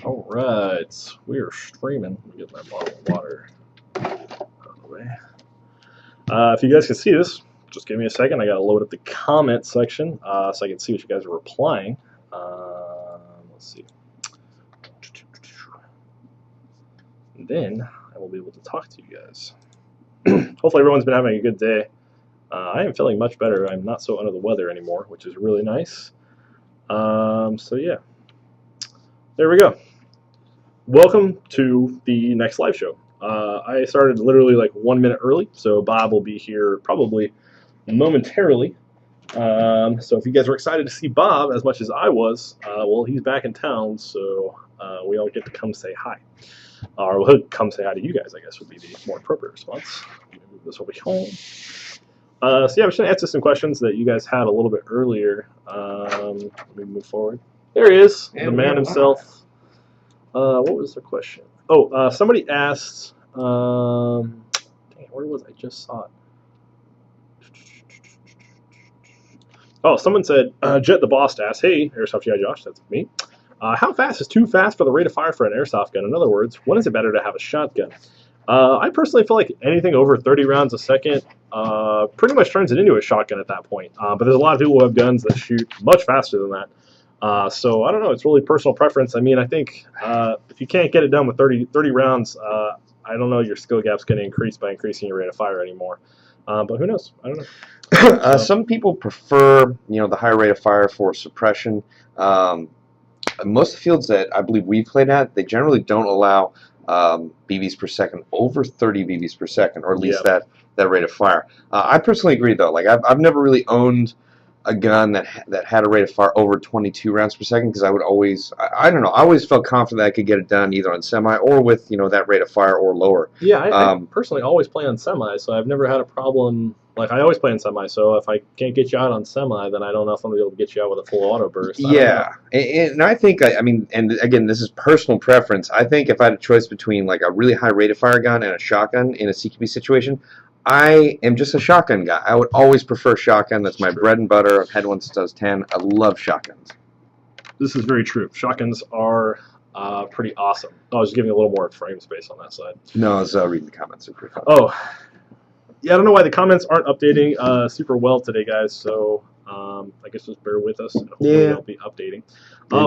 All right, we are streaming. Let me get my bottle of water out of the way. If you guys can see this, just give me a second. I got to load up the comment section so I can see what you guys are replying. Let's see. And then I will be able to talk to you guys. Hopefully everyone's been having a good day. I am feeling much better. I'm not so under the weather anymore, which is really nice. So yeah, there we go. Welcome to the next live show. I started literally like 1 minute early, so Bob will be here probably momentarily. So if you guys were excited to see Bob as much as I was, well, he's back in town, so we all get to come say hi. Or we'll come say hi to you guys, I guess, would be the more appropriate response. Move this over here. So yeah, I'm just going to answer some questions that you guys had a little bit earlier. Let me move forward. There he is, the man himself. What was the question? Oh, somebody asked, dang it, where was I? Just saw it. Oh, someone said, Jet the Boss asked, hey, Airsoft GI Josh, that's me. How fast is too fast for the rate of fire for an airsoft gun? In other words, when is it better to have a shotgun? I personally feel like anything over 30 rounds a second pretty much turns it into a shotgun at that point. But there's a lot of people who have guns that shoot much faster than that. So I don't know. It's really personal preference. I mean, I think if you can't get it done with 30 rounds, I don't know your skill gap's going to increase by increasing your rate of fire anymore. But who knows? I don't know. Some people prefer, the higher rate of fire for suppression. Most of the fields that I believe we've played at, they generally don't allow BBs per second over 30 BBs per second, or at least that rate of fire. I personally agree, though. Like I've never really owned a gun that had a rate of fire over 22 rounds per second, because I would always, I don't know, I always felt confident that I could get it done either on semi or with that rate of fire or lower. Yeah, I personally always play on semi, so I've never had a problem. Like, I always play on semi, so if I can't get you out on semi, then I don't know if I'm going to be able to get you out with a full auto burst. Yeah, and I think, I mean, and again, this is personal preference. I think if I had a choice between, like, a really high rate of fire gun and a shotgun in a CQB situation, I am just a shotgun guy. I would always prefer shotgun. That's my bread and butter. I've had one since I was 10. I love shotguns. This is very true. Shotguns are pretty awesome. I was giving a little more frame space on that side. No, I was reading the comments. Oh, yeah, I don't know why the comments aren't updating super well today, guys, so I guess just bear with us, and hopefully they'll be updating.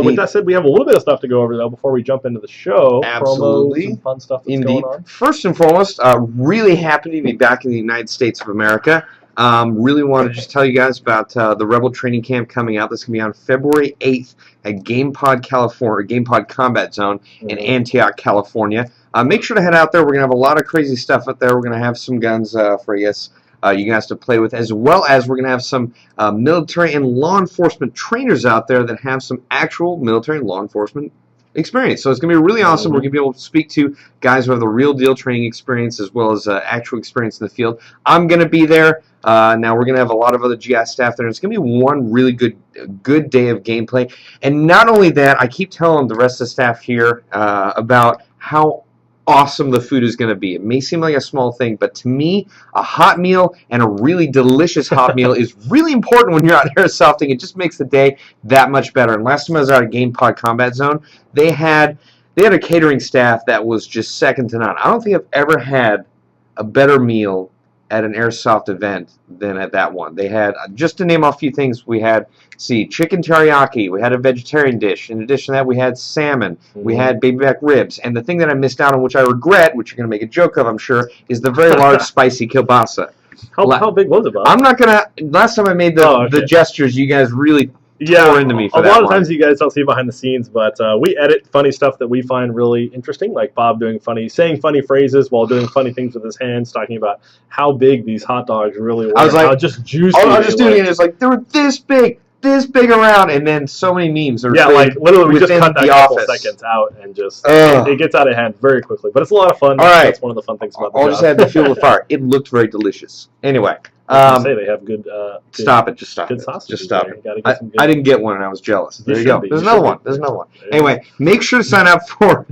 With that said, we have a little bit of stuff to go over, though, before we jump into the show. Absolutely. Promos and fun stuff that's going on. First and foremost, really happy to be back in the United States of America. Really want to just tell you guys about the Rebel Training Camp coming out. This is going to be on February 8th at GamePod, California, GamePod Combat Zone in Antioch, California. Make sure to head out there. We're going to have a lot of crazy stuff out there. We're going to have some guns for, I guess, you guys to play with, as well as we're going to have some military and law enforcement trainers out there that have some actual military and law enforcement experience. So it's going to be really awesome. We're going to be able to speak to guys who have the real deal training experience as well as actual experience in the field. I'm going to be there. Now we're going to have a lot of other GI staff there. It's going to be one really good day of gameplay. And not only that, I keep telling the rest of the staff here about how awesome the food is going to be. It may seem like a small thing, but to me, a hot meal and a really delicious hot meal is really important when you're out airsofting. It just makes the day that much better. And last time I was out at GamePod Combat Zone, they had a catering staff that was just second to none. I don't think I've ever had a better meal at an airsoft event than at that one. They had, just to name off a few things, we had, chicken teriyaki, we had a vegetarian dish. In addition to that, we had salmon, we had baby back ribs, and the thing that I missed out on, which I regret, which you're going to make a joke of, I'm sure, is the very large spicy kielbasa. How big was it, Bob? I'm not going to, last time I made the gestures, you guys really tore into me for that. A lot of times you guys don't see behind the scenes, but we edit funny stuff that we find really interesting, like Bob saying funny phrases while doing funny things with his hands, talking about how big these hot dogs really were. I was like, how just juicy. I was just doing it. It's like, they were this big around, and then so many memes are like literally we just cut that couple office. Seconds out, and just it gets out of hand very quickly. But it's a lot of fun. All right, that's one of the fun things about the job. I'll just add the fuel of fire. It looked very delicious. Anyway, I was gonna say they have good. Stop it! Just stop good it! sausages Just stop there. it! You gotta get some good. I didn't get one, and I was jealous. There you go. Be. There's You another should one. be. There's another one. There you Anyway, make sure to sign up for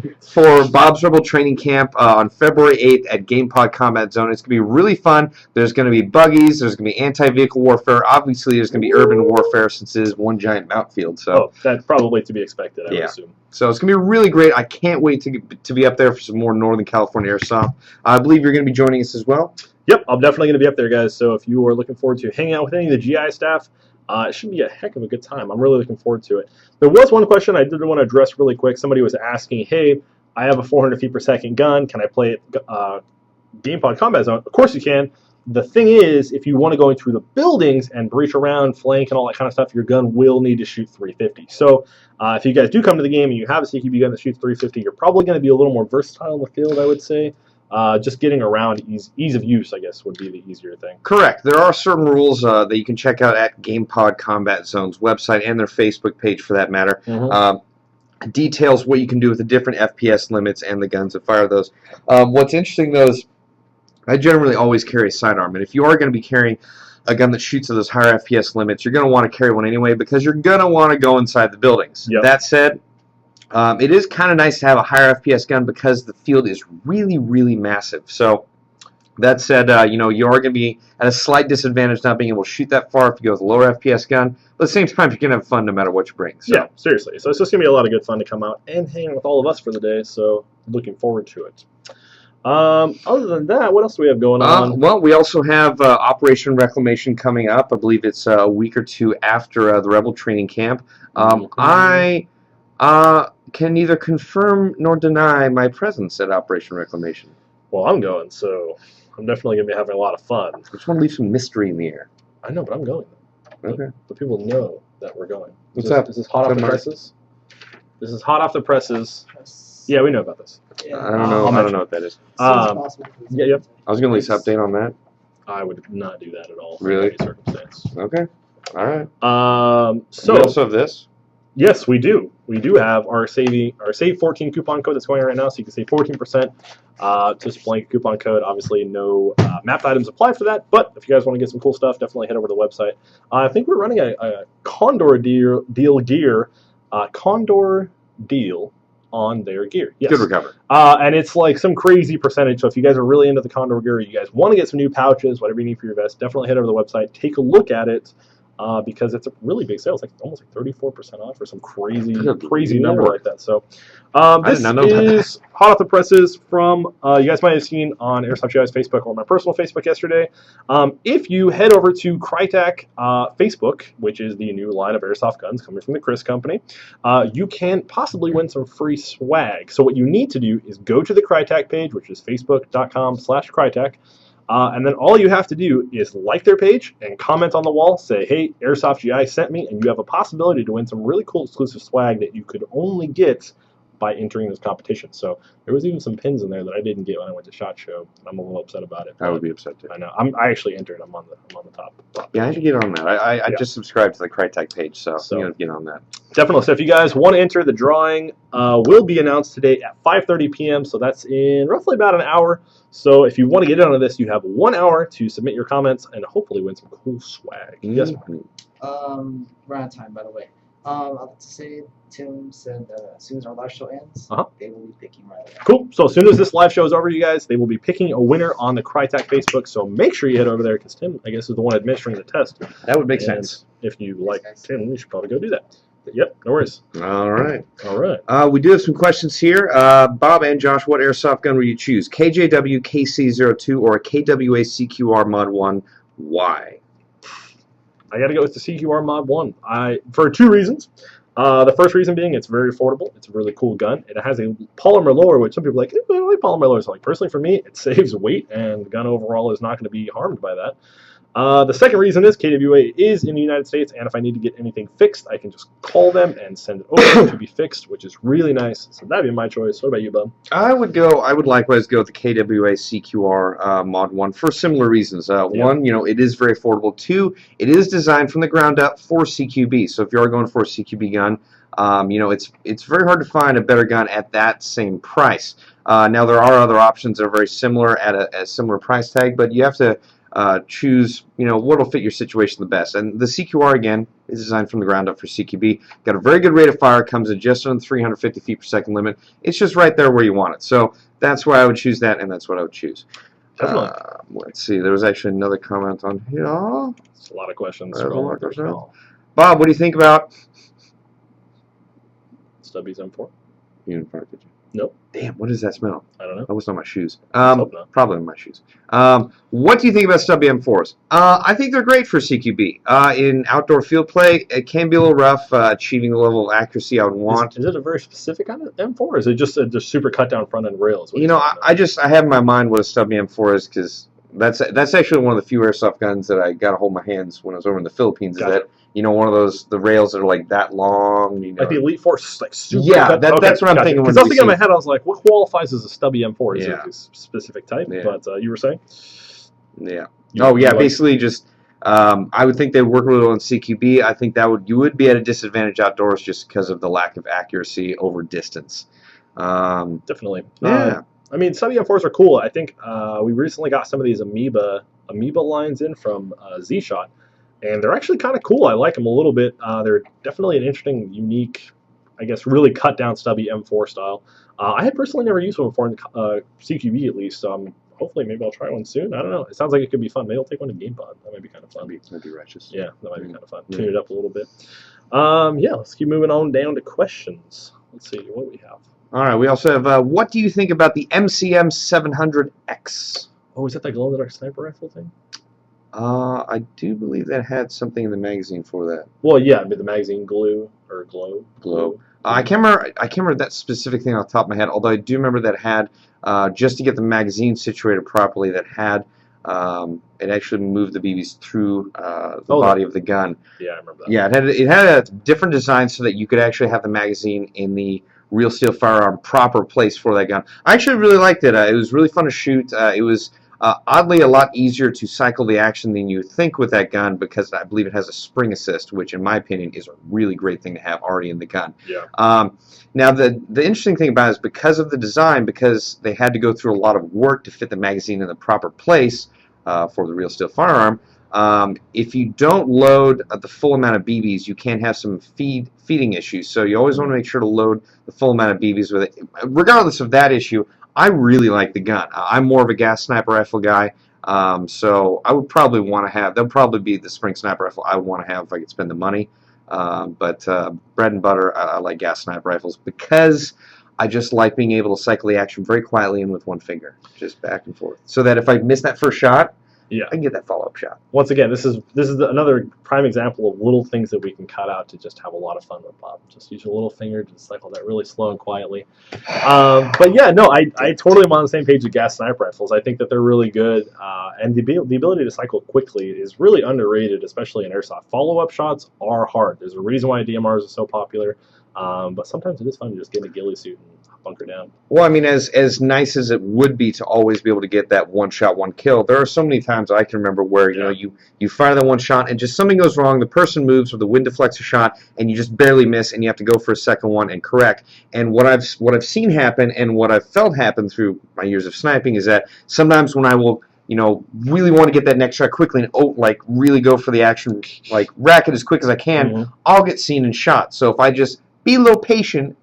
Bob's Rebel Training Camp on February 8th at GamePod Combat Zone. It's gonna be really fun. There's gonna be buggies. There's gonna be anti-vehicle warfare. Obviously, there's gonna be urban warfare since it is one giant mount field. So that's probably to be expected. I would assume. So it's going to be really great. I can't wait to be up there for some more Northern California Airsoft. I believe you're going to be joining us as well. Yep, I'm definitely going to be up there, guys. So if you are looking forward to hanging out with any of the GI staff, it should be a heck of a good time. I'm really looking forward to it. There was one question I did want to address really quick. Somebody was asking, hey, I have a 400 feet per second gun. Can I play it GamePod Combat Zone? Of course you can. The thing is, if you want to go into the buildings and breach around, flank, and all that kind of stuff, your gun will need to shoot 350. So if you guys do come to the game and you have a CQB gun that shoots 350, you're probably going to be a little more versatile in the field, I would say. Just getting around, ease of use, I guess, would be the easier thing. Correct. There are certain rules that you can check out at GamePod Combat Zone's website and their Facebook page, for that matter. Details what you can do with the different FPS limits and the guns that fire those. What's interesting, though, is I generally always carry a sidearm, and if you are going to be carrying a gun that shoots at those higher FPS limits, you're going to want to carry one anyway because you're going to want to go inside the buildings. Yep. That said, it is kind of nice to have a higher FPS gun because the field is really, really massive. So that said, you are going to be at a slight disadvantage not being able to shoot that far if you go with a lower FPS gun. But at the same time, you're going to have fun no matter what you bring. So. Yeah, seriously. So it's just going to be a lot of good fun to come out and hang with all of us for the day. So looking forward to it. Other than that, what else do we have going on? Well, we also have Operation Reclamation coming up. I believe it's a week or two after the Rebel Training Camp. I can neither confirm nor deny my presence at Operation Reclamation. Well, I'm going, so I'm definitely going to be having a lot of fun. I just want to leave some mystery in the air. I know, but I'm going. Okay. The people know that we're going. What's up? Is this hot off the presses? This is hot off the presses. Yeah, we know about this. I don't know. I don't know what that is. Yep. I was going to lease update on that. I would not do that at all. Really? In any circumstance. Okay. All right. So we also have this. Yes, we do. We do have our Save 14 coupon code that's going on right now, so you can save 14%. Just blank coupon code. Obviously, no mapped items apply for that. But if you guys want to get some cool stuff, definitely head over to the website. I think we're running a Condor deal on their gear. Yes. Good recovery. And it's like some crazy percentage. So if you guys are really into the Condor gear, you guys want to get some new pouches, whatever you need for your vest, definitely head over to the website. Take a look at it. Because it's a really big sale. It's like almost like 34% off or some crazy number like that. So this is hot off the presses from, you guys might have seen on Airsoft GI's Facebook or my personal Facebook yesterday. If you head over to Krytac Facebook, which is the new line of airsoft guns coming from the Chris company, you can possibly win some free swag. So what you need to do is go to the Krytac page, which is facebook.com/Krytac. And then all you have to do is like their page and comment on the wall, say, hey, Airsoft GI sent me, and you have a possibility to win some really cool exclusive swag that you could only get by entering this competition. So there was even some pins in there that I didn't get when I went to SHOT Show. I'm a little upset about it. I would be upset too. I know. I actually entered. I'm on the top. Yeah, I had to get on that. I just subscribed to the Krytac page, so I'm going to get on that. Definitely. So if you guys want to enter, the drawing will be announced today at 5:30 p.m. So that's in roughly about an hour. So if you want to get in on this, you have 1 hour to submit your comments and hopefully win some cool swag. Yes, we're out of time, by the way. I'd like to say, Tim said that as soon as our live show ends, they will be picking right away. Cool. So as soon as this live show is over, you guys, they will be picking a winner on the Krytac Facebook. So make sure you head over there because Tim, I guess, is the one administering the test. That would make sense. If you like Tim, you should probably go do that. Yep, no worries. All right. All right. We do have some questions here. Bob and Josh, what airsoft gun will you choose? KJW KC02 or a KWA CQR Mod 1? Why? I got to go with the CQR Mod 1. For two reasons. The first reason being it's very affordable. It's a really cool gun. It has a polymer lower, which some people are like, I don't like polymer lowers. Like, personally, for me, it saves weight, and the gun overall is not going to be harmed by that. The second reason is KWA is in the United States, and if I need to get anything fixed, I can just call them and send it over to be fixed, which is really nice. So that'd be my choice. What about you, Bub? I would likewise go with the KWA CQR Mod 1 for similar reasons. One, it is very affordable. Two, it is designed from the ground up for CQB. So if you are going for a CQB gun, it's very hard to find a better gun at that same price. Now there are other options that are very similar at a similar price tag, but you have to choose what will fit your situation the best. And the CQR again is designed from the ground up for CQB. Got a very good rate of fire, comes in just under 350 feet per second limit. It's just right there where you want it. So that's why I would choose that, and that's what I would choose. Definitely. Let's see. There was actually another comment on here. It's a lot of questions. Bob, what do you think about Stubby's M4? You didn't fart, did you? Nope. Damn, what does that smell? I don't know. That was not my shoes. Hope not. Probably my shoes. What do you think about Stubby M4s? I think they're great for CQB. In outdoor field play, it can be a little rough achieving the level of accuracy I would want. Is it a very specific kind of M4, or is it just a super cut down front end rails? I have in my mind what a Stubby M4 is because that's actually one of the few airsoft guns that I got to hold my hands when I was over in the Philippines. Gotcha. Is that one of the rails that are like that long? Like the Elite Force, like super. Yeah, that's what I'm thinking. Because I was thinking in my head, I was like, what qualifies as a Stubby M4? Is it a specific type? Yeah. But you were saying? Yeah. Basically just. I would think they work a little on CQB. I think you would be at a disadvantage outdoors just because of the lack of accuracy over distance. Definitely. Yeah. I mean, Stubby M4s are cool. I think we recently got some of these amoeba lines in from Z-Shot, and they're actually kind of cool. I like them a little bit. They're definitely an interesting, unique, I guess, really cut down Stubby M4 style. I had personally never used one before in CQB at least. So hopefully, maybe I'll try one soon. I don't know. It sounds like it could be fun. Maybe I'll take one to Game Pod. That might be kind of fun. That'd be righteous. Yeah, that might be kind of fun. Yeah. Tune it up a little bit. Let's keep moving on down to questions. Let's see what we have. All right. We also have, what do you think about the MCM 700X? Oh, is that the glow-in-the-dark sniper rifle thing? I do believe that had something in the magazine for that. Well, yeah, the magazine glow. I can't remember that specific thing off the top of my head. Although I do remember that it had just to get the magazine situated properly. That had it actually moved the BBs through the body of the gun. Yeah, I remember that. Yeah, it had a different design so that you could actually have the magazine in the real steel firearm proper place for that gun. I actually really liked it. It was really fun to shoot. It was oddly a lot easier to cycle the action than you think with that gun because I believe it has a spring assist, which in my opinion is a really great thing to have already in the gun. Yeah. Now the interesting thing about it is because of the design, because they had to go through a lot of work to fit the magazine in the proper place for the real steel firearm. If you don't load the full amount of BBs, you can have some feeding issues. So you always want to make sure to load the full amount of BBs with it. Regardless of that issue, I really like the gun. I'm more of a gas sniper rifle guy, so I would probably want to have. That would probably be the spring sniper rifle I would want to have if I could spend the money. But bread and butter, I like gas sniper rifles because I just like being able to cycle the action very quietly and with one finger, just back and forth, so that if I miss that first shot, I can get that follow-up shot. Once again, this is another prime example of little things that we can cut out to just have a lot of fun with Bob. Just use your little finger to cycle that really slow and quietly. But yeah, no, I totally am on the same page with gas sniper rifles. I think that they're really good, and the ability to cycle quickly is really underrated, especially in airsoft. Follow-up shots are hard. There's a reason why DMRs are so popular, but sometimes it is fun to just get in a ghillie suit and bunker down. Well, I mean, as nice as it would be to always be able to get that one shot, one kill, there are so many times I can remember where you fire that one shot and just something goes wrong, the person moves or the wind deflects a shot, and you just barely miss, and you have to go for a second one and correct. And what I've seen happen and what I've felt happen through my years of sniping is that sometimes when I will really want to get that next shot quickly and really go for the action, rack it as quick as I can, I'll get seen and shot. So if I just be a little patient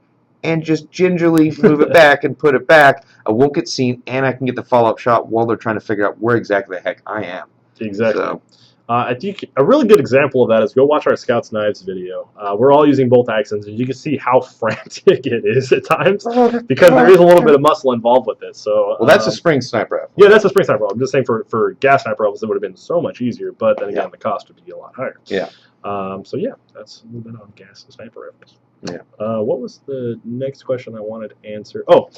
and just gingerly move it back and put it back, I won't get seen, and I can get the follow-up shot while they're trying to figure out where exactly the heck I am. Exactly. So, I think a really good example of that is go watch our Scouts Knives video. We're all using bolt actions, and you can see how frantic it is at times because there is a little bit of muscle involved with this. So, well, that's a spring sniper rifle. Yeah, that's a spring sniper rifle. I'm just saying for gas sniper rifles, it would have been so much easier, but then again, the cost would be a lot higher. Yeah. So yeah, that's a little bit on gas sniper rifles. Yeah. What was the next question I wanted to answer? Oh,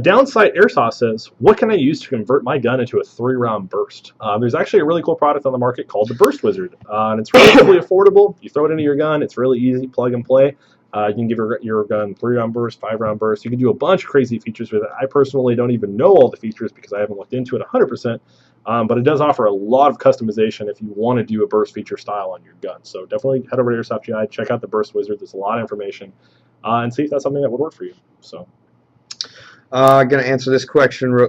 Downside Airsoft says, what can I use to convert my gun into a 3-round burst? There's actually a really cool product on the market called the Burst Wizard, and it's relatively affordable. You throw it into your gun. It's really easy, plug and play. You can give your gun 3-round burst, 5-round burst. You can do a bunch of crazy features with it. I personally don't even know all the features because I haven't looked into it 100%. But it does offer a lot of customization if you want to do a burst feature style on your gun. So definitely head over to Airsoft GI, check out the Burst Wizard. There's a lot of information, and see if that's something that would work for you. So, I'm going to answer this question real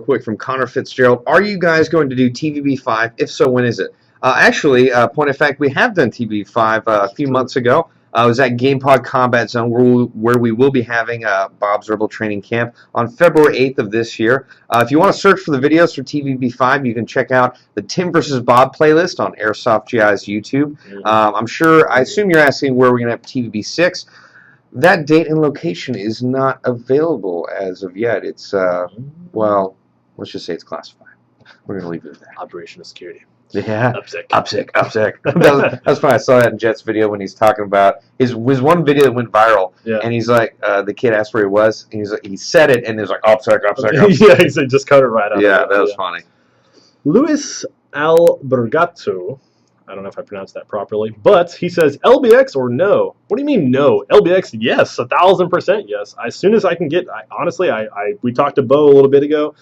quick from Connor Fitzgerald. Are you guys going to do TVB5? If so, when is it? Actually, point of fact, we have done TVB5 a few months ago. It was at GamePod Combat Zone where we will be having Bob's Rebel Training Camp on February 8th of this year. If you want to search for the videos for TVB5, you can check out the Tim vs. Bob playlist on Airsoft GI's YouTube. I assume you're asking where we're going to have TVB6. That date and location is not available as of yet. It's, well, let's just say it's classified. We're going to leave it at that. Operational security. Yeah. Upsick. That's fine. I saw that in Jet's video when he's talking about his one video that went viral. Yeah. And he's like, the kid asked where he was, and he said it, and he was like, upsick. Yeah, he said just cut it right out. Yeah, that was funny. Luis Albergato, I don't know if I pronounced that properly, but he says LBX or no? What do you mean no? LBX, yes, 1,000% yes. As soon as I can get, honestly, we talked to Bo a little bit ago.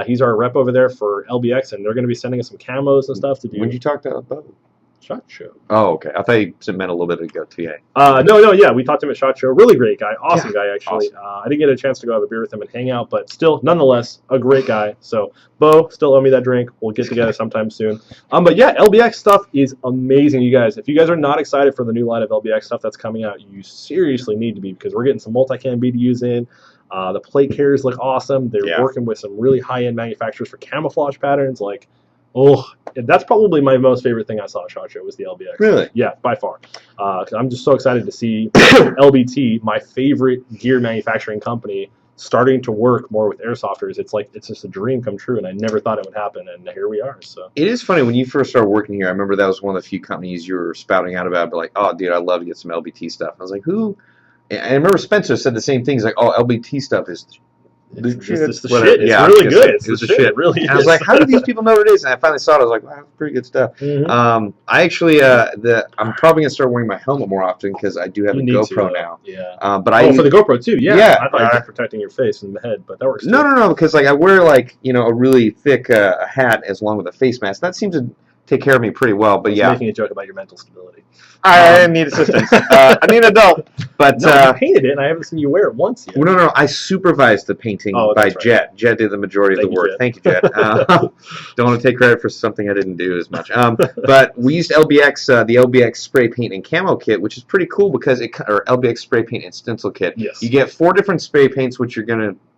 He's our rep over there for LBX, and they're going to be sending us some camos and stuff to do. When did you talk to Bo? SHOT Show. Oh, okay. I thought you meant a little bit ago, TA. No, yeah, we talked to him at SHOT Show. Really great guy, awesome guy actually. Awesome. I didn't get a chance to go have a beer with him and hang out, but still, nonetheless, a great guy. So, Bo, still owe me that drink. We'll get together sometime soon. But yeah, LBX stuff is amazing, you guys. If you guys are not excited for the new line of LBX stuff that's coming out, you seriously need to be, because we're getting some multicam BDUs in. The plate carriers look awesome. They're working with some really high-end manufacturers for camouflage patterns. Like, that's probably my most favorite thing I saw at SHOT Show was the LBX. Really? Yeah, by far. I'm just so excited to see LBT, my favorite gear manufacturing company, starting to work more with airsofters. It's just a dream come true, and I never thought it would happen, and here we are. So it is funny when you first started working here. I remember that was one of the few companies you were spouting out about, but like, oh, dude, I'd love to get some LBT stuff. I was like, who? And I remember Spencer said the same thing. He's like, oh, LBT stuff is the shit. It's really good. It's the shit. It really is. I was like, how do these people know what it is? And I finally saw it. I was like, wow, that's pretty good stuff. I actually, I'm probably gonna start wearing my helmet more often because I do have a GoPro now. Yeah. But for the GoPro too. Yeah. Yeah. I thought you were protecting your face and the head, but that works. Too. No, because like I wear like a really thick hat as long with a face mask. That seems to take care of me pretty well. But yeah, making a joke about your mental stability. I need assistance. I need an adult. But you painted it, and I haven't seen you wear it once yet. Well, no. I supervised the painting by right. Jet. Jet did the majority of the work. Thank you, Jet. Don't want to take credit for something I didn't do as much. But we used LBX, the LBX spray paint and camo kit, which is pretty cool because or LBX spray paint and stencil kit. Yes. You get 4 different spray paints, which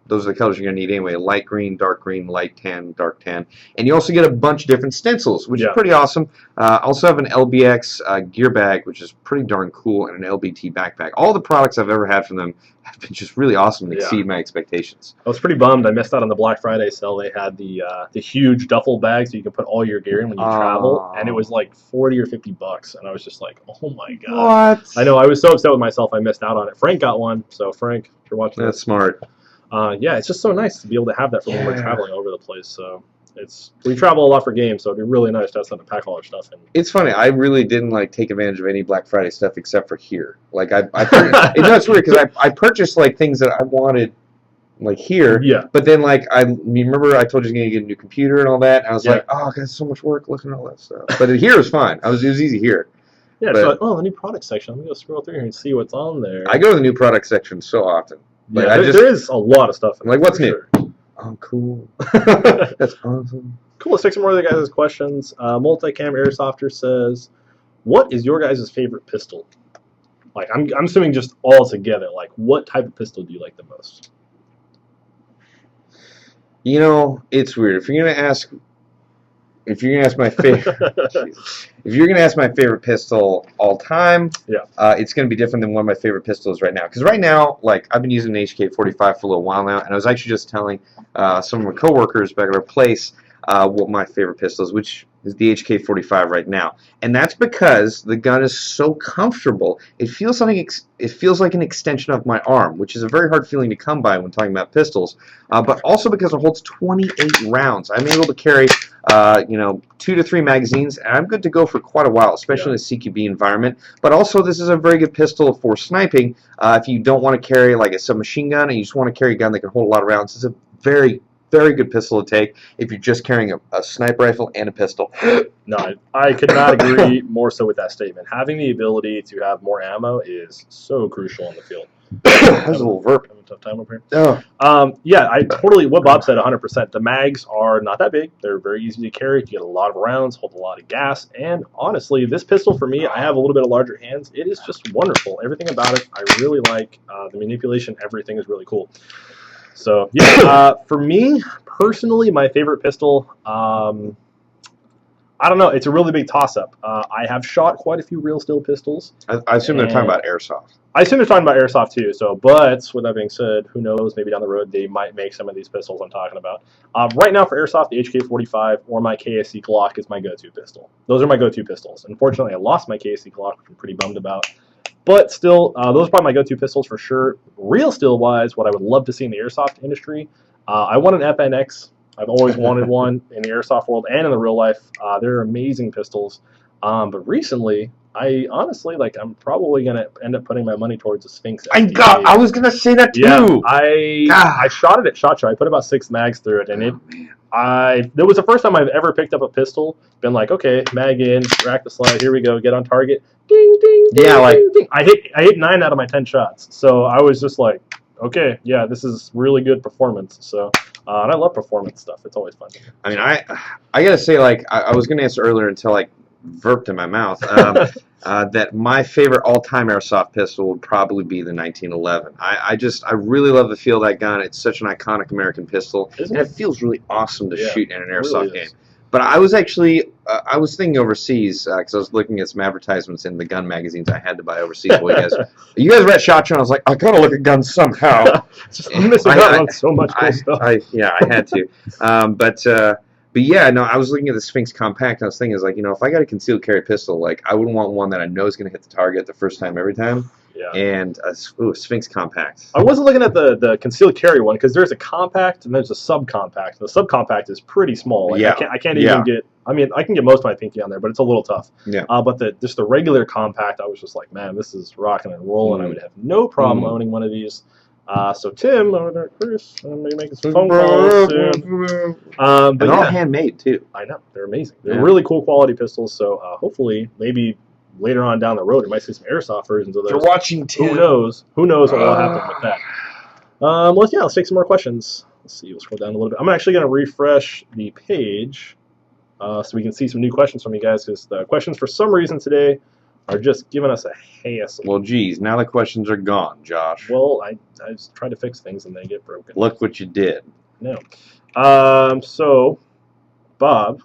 those are the colors you're going to need anyway. Light green, light tan, dark tan. And you also get a bunch of different stencils, which is pretty awesome. Also have an LBX gear bag, which is pretty darn cool, and an LBT backpack. All the products I've ever had from them have been just really awesome and exceed my expectations. I was pretty bummed. I missed out on the Black Friday sale. They had the huge duffel bag so you can put all your gear in when you travel, and it was like $40 or $50, and I was just like, oh my god. What? I know. I was so upset with myself I missed out on it. Frank got one, so Frank, if you're watching That's smart. Yeah, it's just so nice to be able to have that for when we're traveling over the place. So we travel a lot for games, so it'd be really nice to have something to pack all our stuff in. It's funny. I really didn't take advantage of any Black Friday stuff except for here. Like it's weird because I purchased things that I wanted here. Yeah. But then remember I told you I was gonna get a new computer and all that. And I was like, oh, I got so much work looking at all that stuff. But here was fine. It was easy here. Yeah. But, so the new product section. Let me go scroll through here and see what's on there. I go to the new product section so often. There is a lot of stuff. I'm like, what's new? Sure. Oh, cool. That's awesome. Cool. Let's take some more of the guys' questions. Multicam Airsofter says, what is your guys' favorite pistol? I'm assuming just all together. What type of pistol do you like the most? It's weird. If you're gonna ask my favorite, if you're gonna ask my favorite pistol all time, it's gonna be different than one of my favorite pistols right now. Because right now, I've been using an HK-45 for a little while now, and I was actually just telling some of my coworkers back at our place what my favorite pistol is, which is the HK-45 right now, and that's because the gun is so comfortable. It feels like an extension of my arm, which is a very hard feeling to come by when talking about pistols. But also because it holds 28 rounds. I'm able to carry 2 to 3 magazines, and I'm good to go for quite a while, especially in a CQB environment. But also, this is a very good pistol for sniping. If you don't want to carry a submachine gun and you just want to carry a gun that can hold a lot of rounds, it's a very, very good pistol to take if you're just carrying a sniper rifle and a pistol. No, I could not agree more so with that statement. Having the ability to have more ammo is so crucial in the field. That was a little verb. Having a tough time over here. Oh. Yeah, I totally, what Bob said, 100%. The mags are not that big. They're very easy to carry. You get a lot of rounds, hold a lot of gas. And honestly, this pistol for me, I have a little bit of larger hands. It is just wonderful. Everything about it, I really like. The manipulation, everything is really cool. So, yeah, for me, personally, my favorite pistol, I don't know. It's a really big toss-up. I have shot quite a few real steel pistols. I assume they're talking about Airsoft. I assume they're talking about Airsoft too. So, but with that being said, who knows? Maybe down the road they might make some of these pistols I'm talking about. Right now for Airsoft, the HK45 or my KSC Glock is my go-to pistol. Those are my go-to pistols. Unfortunately, I lost my KSC Glock, which I'm pretty bummed about. But still, those are probably my go-to pistols for sure. Real steel-wise, what I would love to see in the Airsoft industry, I want an FNX. I've always wanted one in the Airsoft world and in the real life. They're amazing pistols. But recently, I honestly, I'm probably going to end up putting my money towards a Sphinx. I was going to say that too. Yeah, I shot it at SHOT Show. I put about 6 mags through it, and that was the first time I've ever picked up a pistol, been like, okay, mag in, rack the slide, here we go, get on target, ding, ding, ding, yeah, ding, ding. I hit 9 out of my 10 shots. So I was just like, okay, yeah, this is really good performance. So, and I love performance stuff. It's always fun. I mean, I gotta say, I was gonna answer earlier until I verped in my mouth. That my favorite all-time Airsoft pistol would probably be the 1911. I really love the feel of that gun. It's such an iconic American pistol, and it feels really awesome to shoot in an Airsoft game. But I was actually, I was thinking overseas, because I was looking at some advertisements in the gun magazines I had to buy overseas. You guys were at SHOT Show, and I was like, I gotta look at guns somehow. I'm missing out on so much cool stuff. I had to. But yeah, no, I was looking at the Sphinx Compact, and I was thinking, if I got a concealed carry pistol, I wouldn't want one that I know is going to hit the target the first time every time. Yeah. And a Sphinx Compact. I wasn't looking at the concealed carry one because there's a compact and there's a subcompact. The subcompact is pretty small. I can't even get. I mean, I can get most of my pinky on there, but it's a little tough. Yeah. But just the regular compact, I was just like, man, this is rocking and rolling. I would have no problem owning one of these. So Tim over there, Chris, I'm maybe making some phone calls soon. But they're all handmade too. I know, they're amazing. They're really cool quality pistols. So hopefully, maybe later on down the road, we might see some Airsoft versions of those. You're watching, Tim. Who knows? Who knows what will happen with that? Let's take some more questions. Let's see. We'll scroll down a little bit. I'm actually going to refresh the page so we can see some new questions from you guys, because the questions for some reason today are just giving us a hassle. Well, geez, now the questions are gone, Josh. Well, I try to fix things and they get broken. Look what you did. No. So, Bob,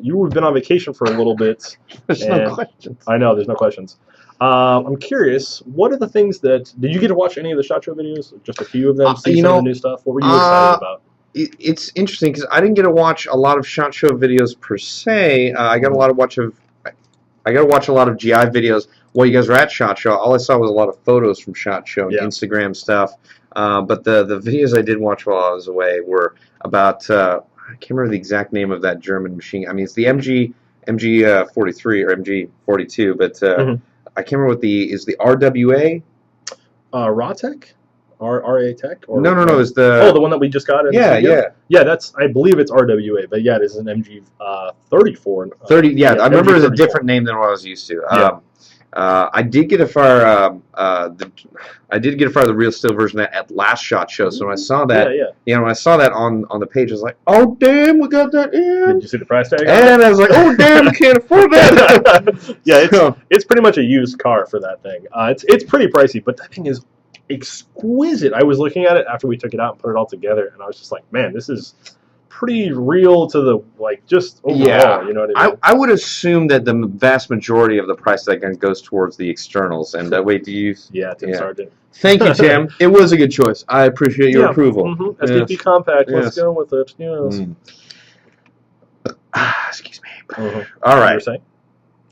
you've been on vacation for a little bit. There's no questions. I know, there's no questions. I'm curious, what are the things did you get to watch any of the SHOT Show videos? Just a few of them? See some of the new stuff? What were you excited about? It's interesting because I didn't get to watch a lot of SHOT Show videos per se. I got to watch a lot of GI videos while you guys were at SHOT Show. All I saw was a lot of photos from SHOT Show and Instagram stuff. But the videos I did watch while I was away were about, I can't remember the exact name of that German machine. I mean, it's the MG43 or MG42, but I can't remember is the RWA? RATEC? RA Tech? Or no, it's the... Oh, the one that we just got? Yeah. Yeah, I believe it's RWA, but yeah, it is an MG 34. 30, yeah, I remember it's a different name than what I was used to. I did get a fire the real steel version at last SHOT Show. So when I saw that, when I saw that on the page, I was like, oh damn, we got that in. Did you see the price tag? And I was like, oh damn, we can't afford that. It's pretty much a used car for that thing. It's pretty pricey, but that thing is exquisite. I was looking at it after we took it out and put it all together, and I was just like, man, this is pretty real to the just overall. You know what I mean? I would assume that the vast majority of the price of that gun goes towards the externals. And wait, do you? Yeah, Tim Sargent. Thank you, Tim. It was a good choice. I appreciate your approval. SDP compact. Let's go with it. Yes. Excuse me. All right.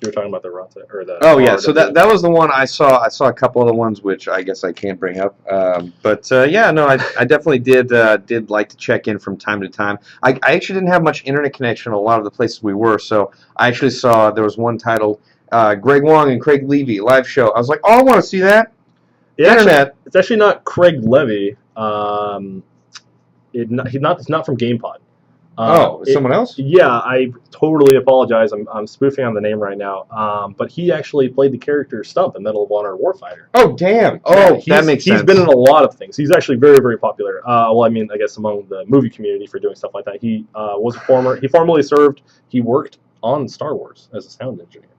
You were talking about the Rata or the. Oh yeah, so that was the one I saw. I saw a couple of the ones which I guess I can't bring up. I definitely did like to check in from time to time. I actually didn't have much internet connection in a lot of the places we were, so I actually saw there was one titled Greg Wong and Craig Levy live show. I was like, oh, I want to see that. It's actually not Craig Levy. It's not from GamePod. Someone else? Yeah, I totally apologize. I'm spoofing on the name right now. But he actually played the character Stump in Medal of Honor Warfighter. Oh, damn. Yeah, That makes sense. He's been in a lot of things. He's actually very, very popular. Well, I mean, I guess among the movie community for doing stuff like that. He he formerly served, he worked on Star Wars as a sound engineer.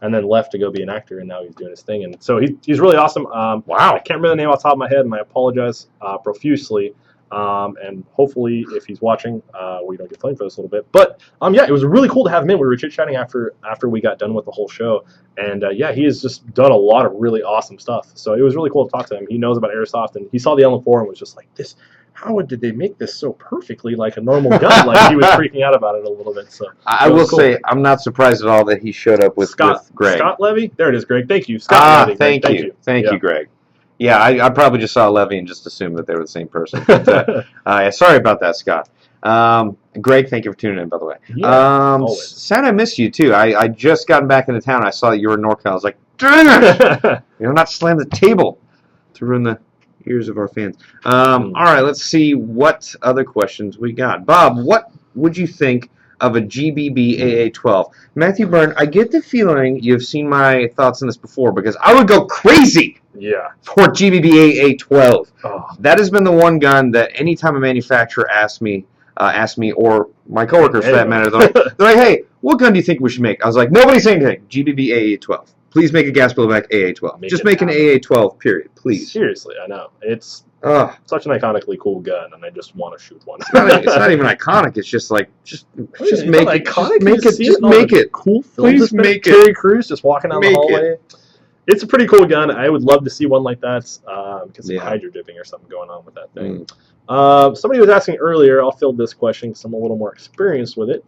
And then left to go be an actor, and now he's doing his thing. And so he's really awesome. Wow. I can't remember the name off the top of my head, and I apologize profusely. And hopefully, if he's watching, we don't get flamed for this a little bit. But yeah, it was really cool to have him in. We were chit-chatting after we got done with the whole show. And yeah, he has just done a lot of really awesome stuff. So it was really cool to talk to him. He knows about Airsoft, and he saw the LM4 and was just like, this. How did they make this so perfectly like a normal gun? Like he was freaking out about it a little bit. So I will say I'm not surprised at all that he showed up with Greg. Scott Levy? There it is, Greg. Thank you. Scott Levy. Thank you. Thank you, Greg. Yeah, I probably just saw Levy and just assumed that they were the same person. But, yeah, sorry about that, Scott. Greg, thank you for tuning in, by the way. Yeah, Sad I missed you, too. I just gotten back into town. I saw that you were in NorCal. I was like, dang it! Not slam the table to ruin the ears of our fans. All right, let's see what other questions we got. Bob, what would you think of a GBB AA-12? Matthew Byrne, I get the feeling you've seen my thoughts on this before because I would go crazy for GBB AA-12. Oh. That has been the one gun that anytime a manufacturer asks me, or my coworkers for that matter, they're like, hey, what gun do you think we should make? I was like, nobody say anything. GBB AA-12. Please make a gas blowback AA-12. Just make an AA-12, period, please. Seriously, I know. It's such an iconically cool gun, and I just want to shoot one. It's not even iconic. It's just like, just make it. Just make it. Cool. Please make it. Terry Crews just walking down the hallway. It's a pretty cool gun. I would love to see one like that because of hydro dipping or something going on with that thing. Somebody was asking earlier, I'll field this question because I'm a little more experienced with it.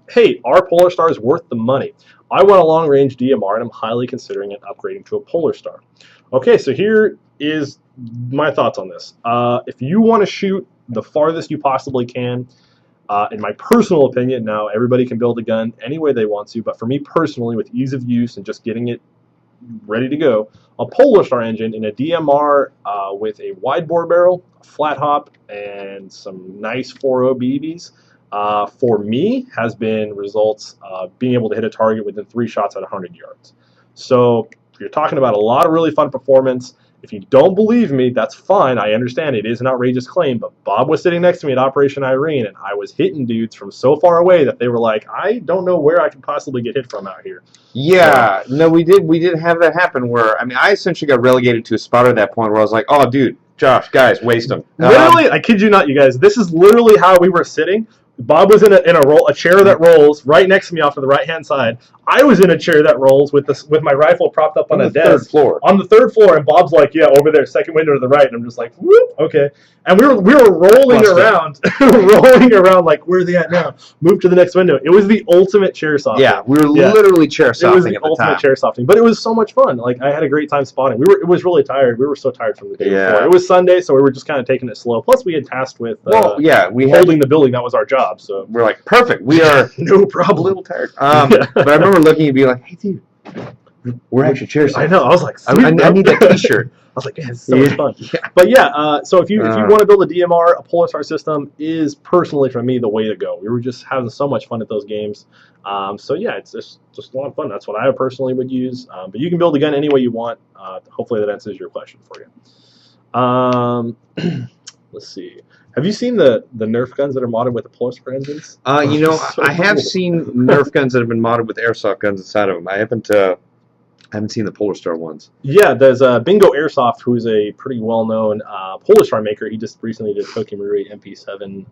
Hey, are Polar Stars worth the money? I want a long-range DMR, and I'm highly considering it upgrading to a Polar Star. Okay, so here is my thoughts on this. If you want to shoot the farthest you possibly can, in my personal opinion, now everybody can build a gun any way they want to, but for me personally, with ease of use and just getting it ready to go, a Polar Star engine in a DMR with a wide bore barrel, a flat hop, and some nice 4.0 BBs, for me, has been results being able to hit a target within 3 shots at 100 yards. So you're talking about a lot of really fun performance. If you don't believe me, that's fine. I understand it is an outrageous claim, but Bob was sitting next to me at Operation Irene, and I was hitting dudes from so far away that they were like, I don't know where I could possibly get hit from out here. Yeah, no, we did have that happen where, I mean, I essentially got relegated to a spotter at that point where I was like, oh, dude, Josh, guys, waste them. Literally, I kid you not, you guys, this is literally how we were sitting. Bob was in a chair that rolls right next to me off to the right-hand side. I was in a chair that rolls with my rifle propped up on a desk. On the third floor, and Bob's like, yeah, over there, second window to the right. And I'm just like, whoop, okay. And we were rolling around, rolling around like, where are they at now? Move to the next window. It was the ultimate chair softing. Yeah, we were literally chair softing. It was the ultimate chair softing, but it was so much fun. Like, I had a great time spotting. It was really tired. We were so tired from the day before. It was Sunday, so we were just kind of taking it slow. Plus, we had tasked with holding the building. That was our job. So we're like, perfect. We are no problem. A little tired. But I remember looking and being like, hey, dude, we're actually chair softing. I know. I was like, I need that T-shirt. I was like, yeah, it's so much fun. Yeah. But yeah, so if you want to build a DMR, a Polar Star system is personally for me the way to go. We were just having so much fun at those games. So yeah, it's just a lot of fun. That's what I personally would use. But you can build a gun any way you want. Hopefully that answers your question for you. Let's see. Have you seen the Nerf guns that are modded with the Polar Star engines? I have seen Nerf guns that have been modded with Airsoft guns inside of them. I haven't seen the Polar Star ones. Yeah, there's Bingo Airsoft, who's a pretty well-known Polar Star maker. He just recently did a Tokimuri MP7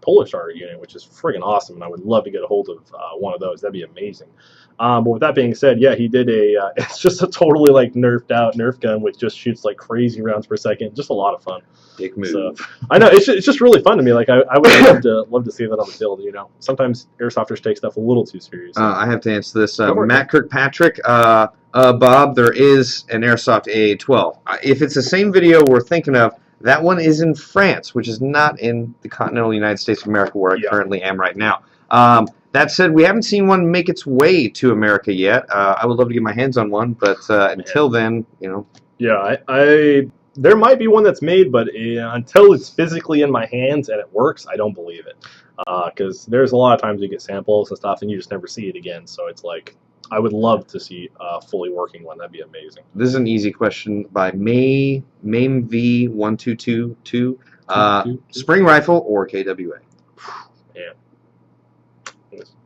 Polar Star unit, which is friggin' awesome, and I would love to get a hold of one of those. That'd be amazing. But with that being said, yeah, he did it's just a totally like nerfed out Nerf gun which just shoots like crazy rounds per second. Just a lot of fun. Big move. So, I know it's just really fun to me. Like I would love to see that on the build. You know, sometimes airsofters take stuff a little too serious. I have to answer this. Matt Kirkpatrick, Bob, there is an Airsoft AA-12. If it's the same video we're thinking of, that one is in France, which is not in the continental United States of America where I currently am right now. That said, we haven't seen one make its way to America yet. I would love to get my hands on one, but until then, you know. Yeah, there might be one that's made, but until it's physically in my hands and it works, I don't believe it. Because there's a lot of times you get samples and stuff and you just never see it again. So it's like, I would love to see a fully working one. That'd be amazing. This is an easy question by MameV1222. Spring rifle or KWA? Yeah.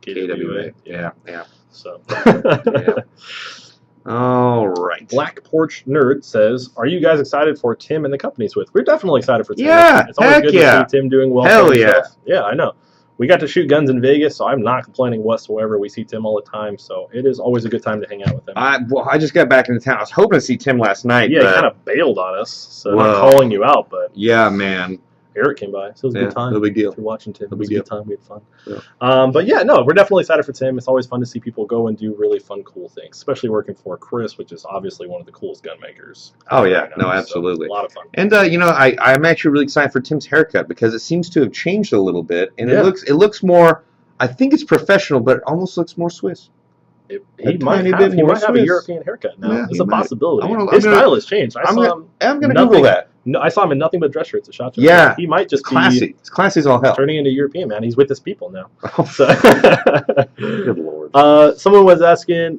KWA. Yeah. So. Yeah. All right. Black Porch Nerd says, "Are you guys excited for Tim and the company's with?" We're definitely excited for Tim. Yeah, it's always good to see Tim doing well. Hell yeah. Yeah, I know. We got to shoot guns in Vegas, so I'm not complaining whatsoever. We see Tim all the time, so it is always a good time to hang out with him. I just got back into town. I was hoping to see Tim last night. Yeah, he kind of bailed on us, so not calling you out, but yeah, man. Eric came by, so it was a good time. No big deal. If you're watching Tim, it was a good time. We had fun. Yeah. But yeah, no, we're definitely excited for Tim. It's always fun to see people go and do really fun, cool things, especially working for Chris, which is obviously one of the coolest gun makers. Oh yeah, no, absolutely. So, a lot of fun. And I'm actually really excited for Tim's haircut because it seems to have changed a little bit, and it looks more. I think it's professional, but it almost looks more Swiss. He might have a European haircut now. It's a possibility. His style has changed. I'm going to Google that. No, I saw him in nothing but dress shirts at SHOT Show. Yeah. He might just be It's classy as all hell. Turning into European, man. He's with his people now. So. Good Lord. Someone was asking,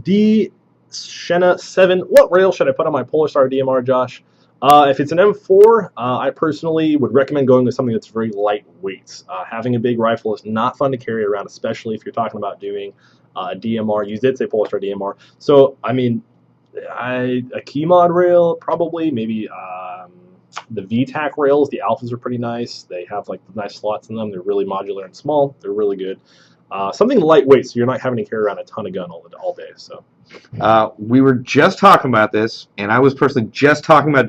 D. Shenna 7, what rail should I put on my Polar Star DMR, Josh? If it's an M4, I personally would recommend going with something that's very lightweight. Having a big rifle is not fun to carry around, especially if you're talking about doing a DMR. You did say Polar Star DMR. So, I mean, a key mod rail, probably, maybe the VTAC rails, the Alphas are pretty nice. They have like nice slots in them. They're really modular and small. They're really good. Something lightweight, so you're not having to carry around a ton of gun all day. So, we were just talking about this, and I was personally just talking about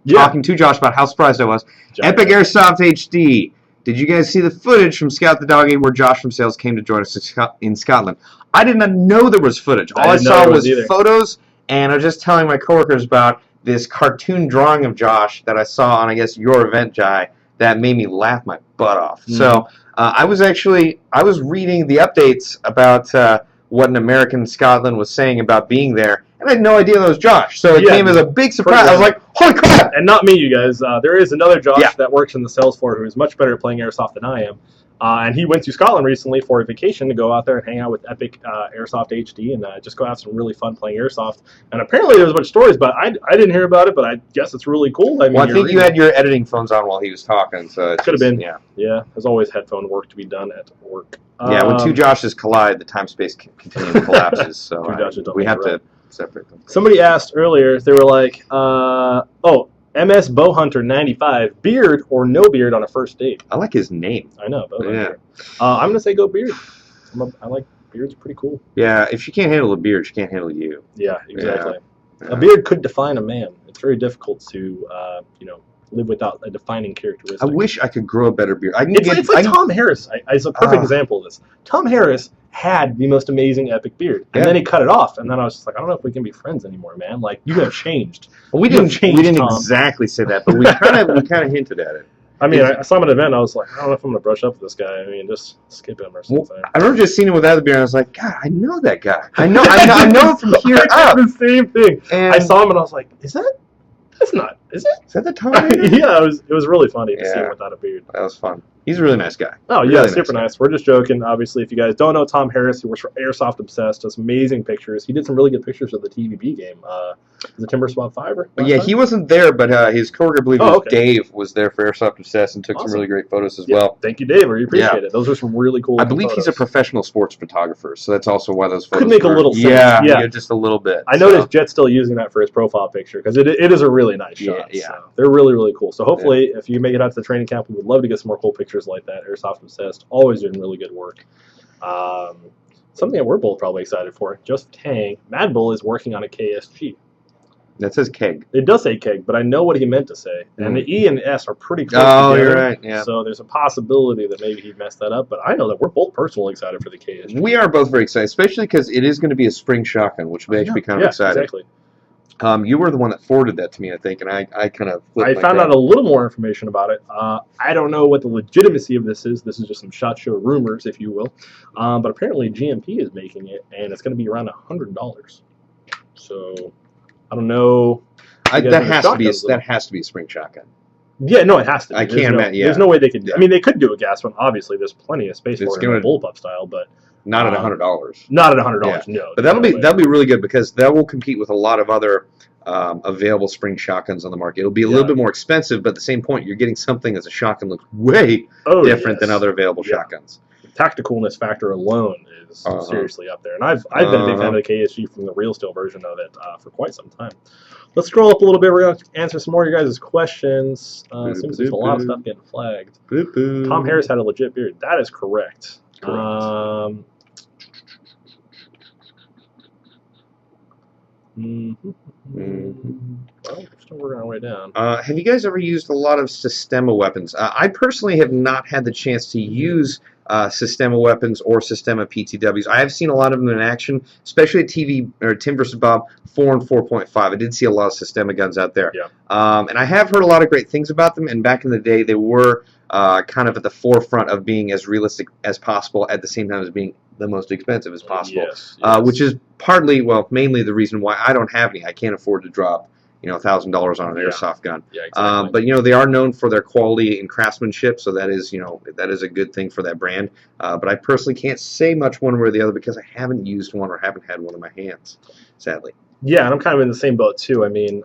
talking to Josh about how surprised I was. Epic Airsoft HD. Did you guys see the footage from Scout the Dog Game where Josh from Sales came to join us in Scotland? I did not know there was footage. All I saw was photos, and I was just telling my coworkers about this cartoon drawing of Josh that I saw on, I guess, your event, Jai, that made me laugh my butt off. Mm-hmm. So I was reading the updates about what an American in Scotland was saying about being there, and I had no idea that was Josh. So it came as a big surprise. I was like, holy crap! And not me, you guys. There is another Josh that works in the sales floor who is much better at playing Airsoft than I am. And he went to Scotland recently for a vacation to go out there and hang out with Epic Airsoft HD and just go have some really fun playing Airsoft. And apparently there's a bunch of stories, but I didn't hear about it, but I guess it's really cool. I mean, I think you had your editing phones on while he was talking. So it could have been. Yeah. There's always headphone work to be done at work. Yeah, when two Joshes collide, the time-space continuum collapses. So we have to separate them. Somebody asked earlier, they were like, MS Bowhunter 95, beard or no beard on a first date? I like his name. I know. Bowhunter. I'm going to say go beard. I like beards, pretty cool. Yeah, if she can't handle a beard, she can't handle you. Yeah, exactly. Yeah. A beard could define a man. It's very difficult to, live without a defining characteristic. I wish I could grow a better beard. It's like Tom Harris. It's a perfect example of this. Tom Harris had the most amazing epic beard, and then he cut it off, and then I was just like, I don't know if we can be friends anymore, man. Like, you have changed. Well, we didn't exactly say that, but we kind of hinted at it. I mean, I saw him at an event. I was like, I don't know if I'm going to brush up with this guy. I mean, just skip him or something. Well, I remember just seeing him without the beard, and I was like, God, I know that guy. I know him from here up. The same thing. And I saw him, and I was like, That's not, is it? Is that the Tom? Yeah, it was really funny to see him without a beard. That was fun. He's a really nice guy. Oh, yeah, really super nice. We're just joking. Obviously, if you guys don't know Tom Harris, who works for Airsoft Obsessed, does amazing pictures. He did some really good pictures of the TVB game. Was it Timber Swap 5? He wasn't there, but his coworker, I believe Dave, was there for Airsoft Obsessed and took some really great photos as well. Thank you, Dave. We appreciate it. Those are some really cool I believe he's a professional sports photographer, so that's also why those photos could make a little sense. Yeah, just a little bit. I noticed Jet's still using that for his profile picture because it is a really nice shot. Yeah. So they're really, really cool. So hopefully, if you make it out to the training camp, we would love to get some more cool pictures like that. Airsoft Obsessed, always doing really good work. Something that we're both probably excited for. Just Tang, Mad Bull is working on a KSG. That says keg. It does say keg, but I know what he meant to say. And the E and the S are pretty close together. You're right. Yeah. So there's a possibility that maybe he messed that up. But I know that we're both personally excited for the KSG. We are both very excited, especially because it is going to be a spring shotgun, which makes me kind of excited. Exactly. You were the one that forwarded that to me, I think, and I kind of found out a little more information about it. I don't know what the legitimacy of this is. This is just some SHOT Show rumors, if you will. But apparently GMP is making it, and it's going to be around $100. So I don't know. That has to be a spring shotgun. Yeah, no, it has to be. I can't imagine. Yeah. There's no way they could. I mean, they could do a gas one. Obviously, there's plenty of space for it in a bullpup style, but not at $100. Not at $100. No. But that'll be really good because that will compete with a lot of other available spring shotguns on the market. It'll be a little bit more expensive, but at the same point, you're getting something as a shotgun looks way different than other available shotguns. The tacticalness factor alone is seriously up there, and I've been a big fan of the KSG from the real steel version of it for quite some time. Let's scroll up a little bit. We're going to answer some more of your guys' questions. Seems there's a lot of stuff getting flagged. Tom Harris had a legit beard. That is correct. Well, we're still working our way down. Have you guys ever used a lot of Systema weapons? I personally have not had the chance to use Systema weapons or Systema PTWs. I have seen a lot of them in action, especially at TV or Tim vs. Bob 4 and 4.5. I did see a lot of Systema guns out there. Yeah. And I have heard a lot of great things about them, and back in the day they were kind of at the forefront of being as realistic as possible at the same time as being the most expensive as possible. Yes. Which is partly, well, mainly the reason why I don't have any. I can't afford to drop $1,000 on an airsoft gun. Yeah, exactly. But they are known for their quality and craftsmanship, so that is a good thing for that brand. But I personally can't say much one way or the other because I haven't used one or haven't had one in my hands, sadly. Yeah, and I'm kind of in the same boat too. I mean,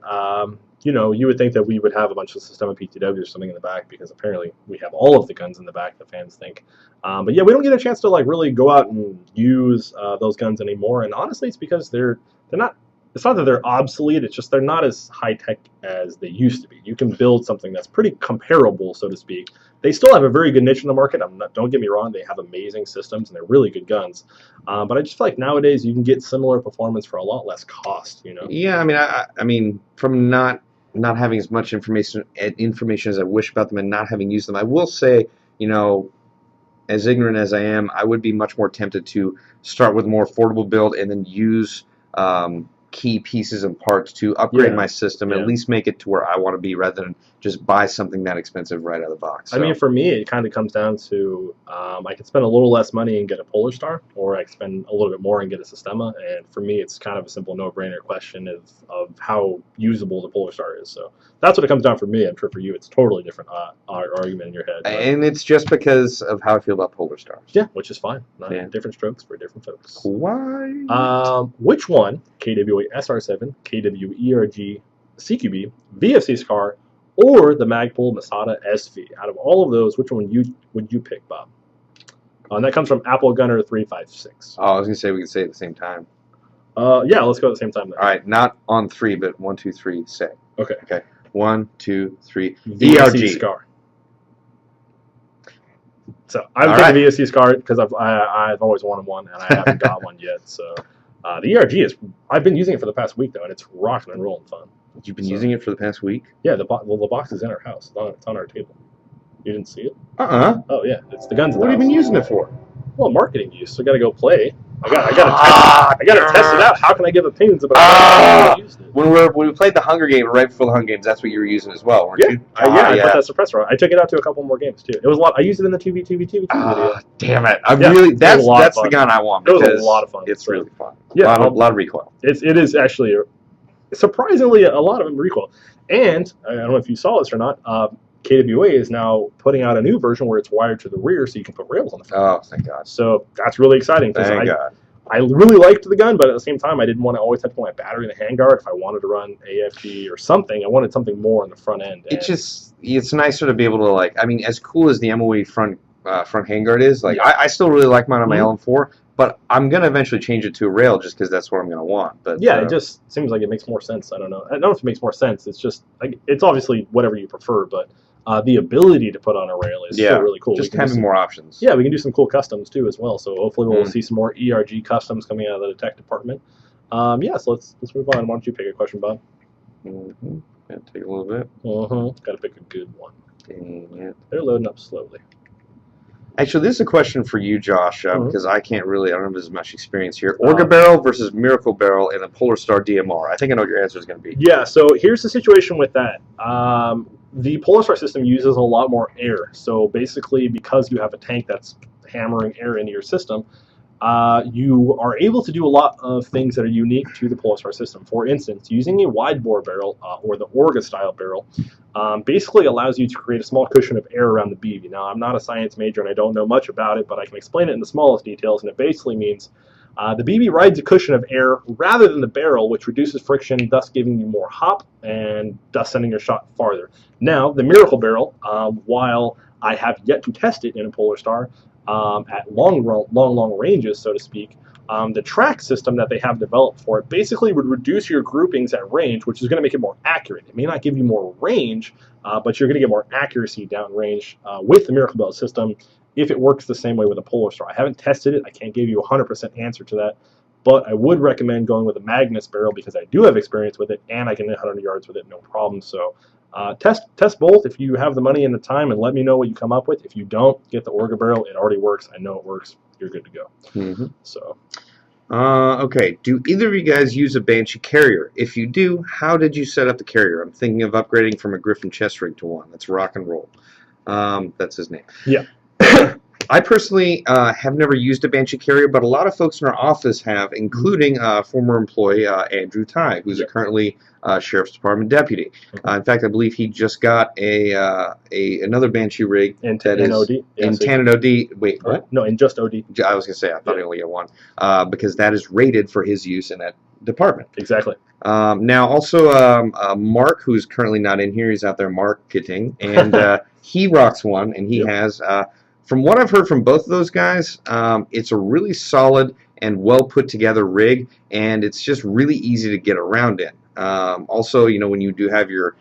you would think that we would have a bunch of Systema PTWs or something in the back because apparently we have all of the guns in the back, the fans think. But yeah, we don't get a chance to really go out and use those guns anymore. And honestly, it's because they're not. It's not that they're obsolete. It's just they're not as high tech as they used to be. You can build something that's pretty comparable, so to speak. They still have a very good niche in the market. Don't get me wrong. They have amazing systems and they're really good guns. But I just feel like nowadays you can get similar performance for a lot less cost. Yeah, I mean, from not having as much information as I wish about them and not having used them, I will say, as ignorant as I am, I would be much more tempted to start with a more affordable build and then use key pieces and parts to upgrade my system, at least make it to where I want to be rather than just buy something that expensive right out of the box. So. I mean, for me, it kind of comes down to I can spend a little less money and get a Polar Star, or I can spend a little bit more and get a Systema. And for me, it's kind of a simple no-brainer question of how usable the Polar Star is. So that's what it comes down for me. I'm sure for you, it's totally different argument in your head. But, and it's just because of how I feel about Polar Stars. Yeah, which is fine. Different strokes for different folks. Why? Which one, KWA SR7, KW ERG, CQB, VFC SCAR, or the Magpul Masada SV? Out of all of those, which one would you pick, Bob? And that comes from Apple Gunner 356. Oh, I was gonna say we could say it at the same time. Yeah, let's go at the same time then. All right, not on three, but 1, 2, 3, say. Okay. 1, 2, 3. VFC SCAR. So I'm picking VFC SCAR because I've always wanted one and I haven't got one yet. So the ERG I've been using it for the past week though, and it's rocking and rolling fun. You've been using it for the past week? Yeah, the box is in our house. It's on our table. You didn't see it? Oh yeah, it's the guns. What have you been using it for? Well, marketing use. So I got to go play. I got to test it out. How can I give opinions about how I used it? When we played the Hunger Games, right before the Hunger Games, that's what you were using as well, weren't you? I put that suppressor on. I took it out to a couple more games too. It was a lot. I used it in the TV video. Damn it! That's the gun I want. It was a lot of fun. It's really fun. Yeah, a lot of recoil. It is actually surprisingly a lot of recoil. And I don't know if you saw this or not. KWA is now putting out a new version where it's wired to the rear, so you can put rails on the front. Oh, thank God! So that's really exciting. Thank God. I really liked the gun, but at the same time, I didn't want to always have to put my battery in the handguard. If I wanted to run AFG or something, I wanted something more on the front end. It's nicer to be able to as cool as the MOE front handguard is. I still really like mine on my LM4, but I'm gonna eventually change it to a rail just because that's what I'm gonna want. But yeah, it just seems like it makes more sense. I don't know. I don't know if it makes more sense. It's just it's obviously whatever you prefer, but. The ability to put on a rail is still really cool. Just having more options. Yeah, we can do some cool customs too as well. So hopefully we'll see some more ERG customs coming out of the tech department. So let's move on. Why don't you pick a question, Bob? Gonna take a little bit. Got to pick a good one. Dang it. They're loading up slowly. Actually, this is a question for you, Josh, because I don't have as much experience here. Orga Barrel versus Miracle Barrel in a Polar Star DMR. I think I know what your answer is going to be. Yeah, so here's the situation with that. The Polar Star system uses a lot more air. So basically, because you have a tank that's hammering air into your system, you are able to do a lot of things that are unique to the Pulsar system. For instance, using a wide bore barrel or the Orga style barrel basically allows you to create a small cushion of air around the BB. Now, I'm not a science major and I don't know much about it, but I can explain it in the smallest details, and it basically means the BB rides a cushion of air rather than the barrel, which reduces friction, thus giving you more hop and thus sending your shot farther. Now, the Miracle Barrel, while I have yet to test it in a Polar Star at long ranges, so to speak, the track system that they have developed for it basically would reduce your groupings at range, which is going to make it more accurate. It may not give you more range, but you're going to get more accuracy downrange with the Miracle Barrel system if it works the same way with a Polar Star. I haven't tested it. I can't give you a 100% answer to that, but I would recommend going with a Magnus barrel because I do have experience with it and I can hit 100 yards with it no problem. So test both if you have the money and the time, and let me know what you come up with. If you don't, get the Orga barrel. It already works. I know it works. You're good to go. Mm-hmm. So. Okay. Do either of you guys use a Banshee carrier? If you do, how did you set up the carrier? I'm thinking of upgrading from a Griffin chest rig to one. That's rock and roll. That's his name. Yeah. I personally have never used a Banshee carrier, but a lot of folks in our office have, including former employee Andrew Ty, who's currently Sheriff's Department deputy. In fact, I believe he just got another Banshee rig in OD. In Tannin OD. Wait, what? No, in just OD. I was going to say, I thought he only had one, because that is rated for his use in that department. Exactly. Now, also, Mark, who's currently not in here, he's out there marketing, and he rocks one, and he has... from what I've heard from both of those guys, it's a really solid and well put together rig, and it's just really easy to get around in. Also, you know, when you do have your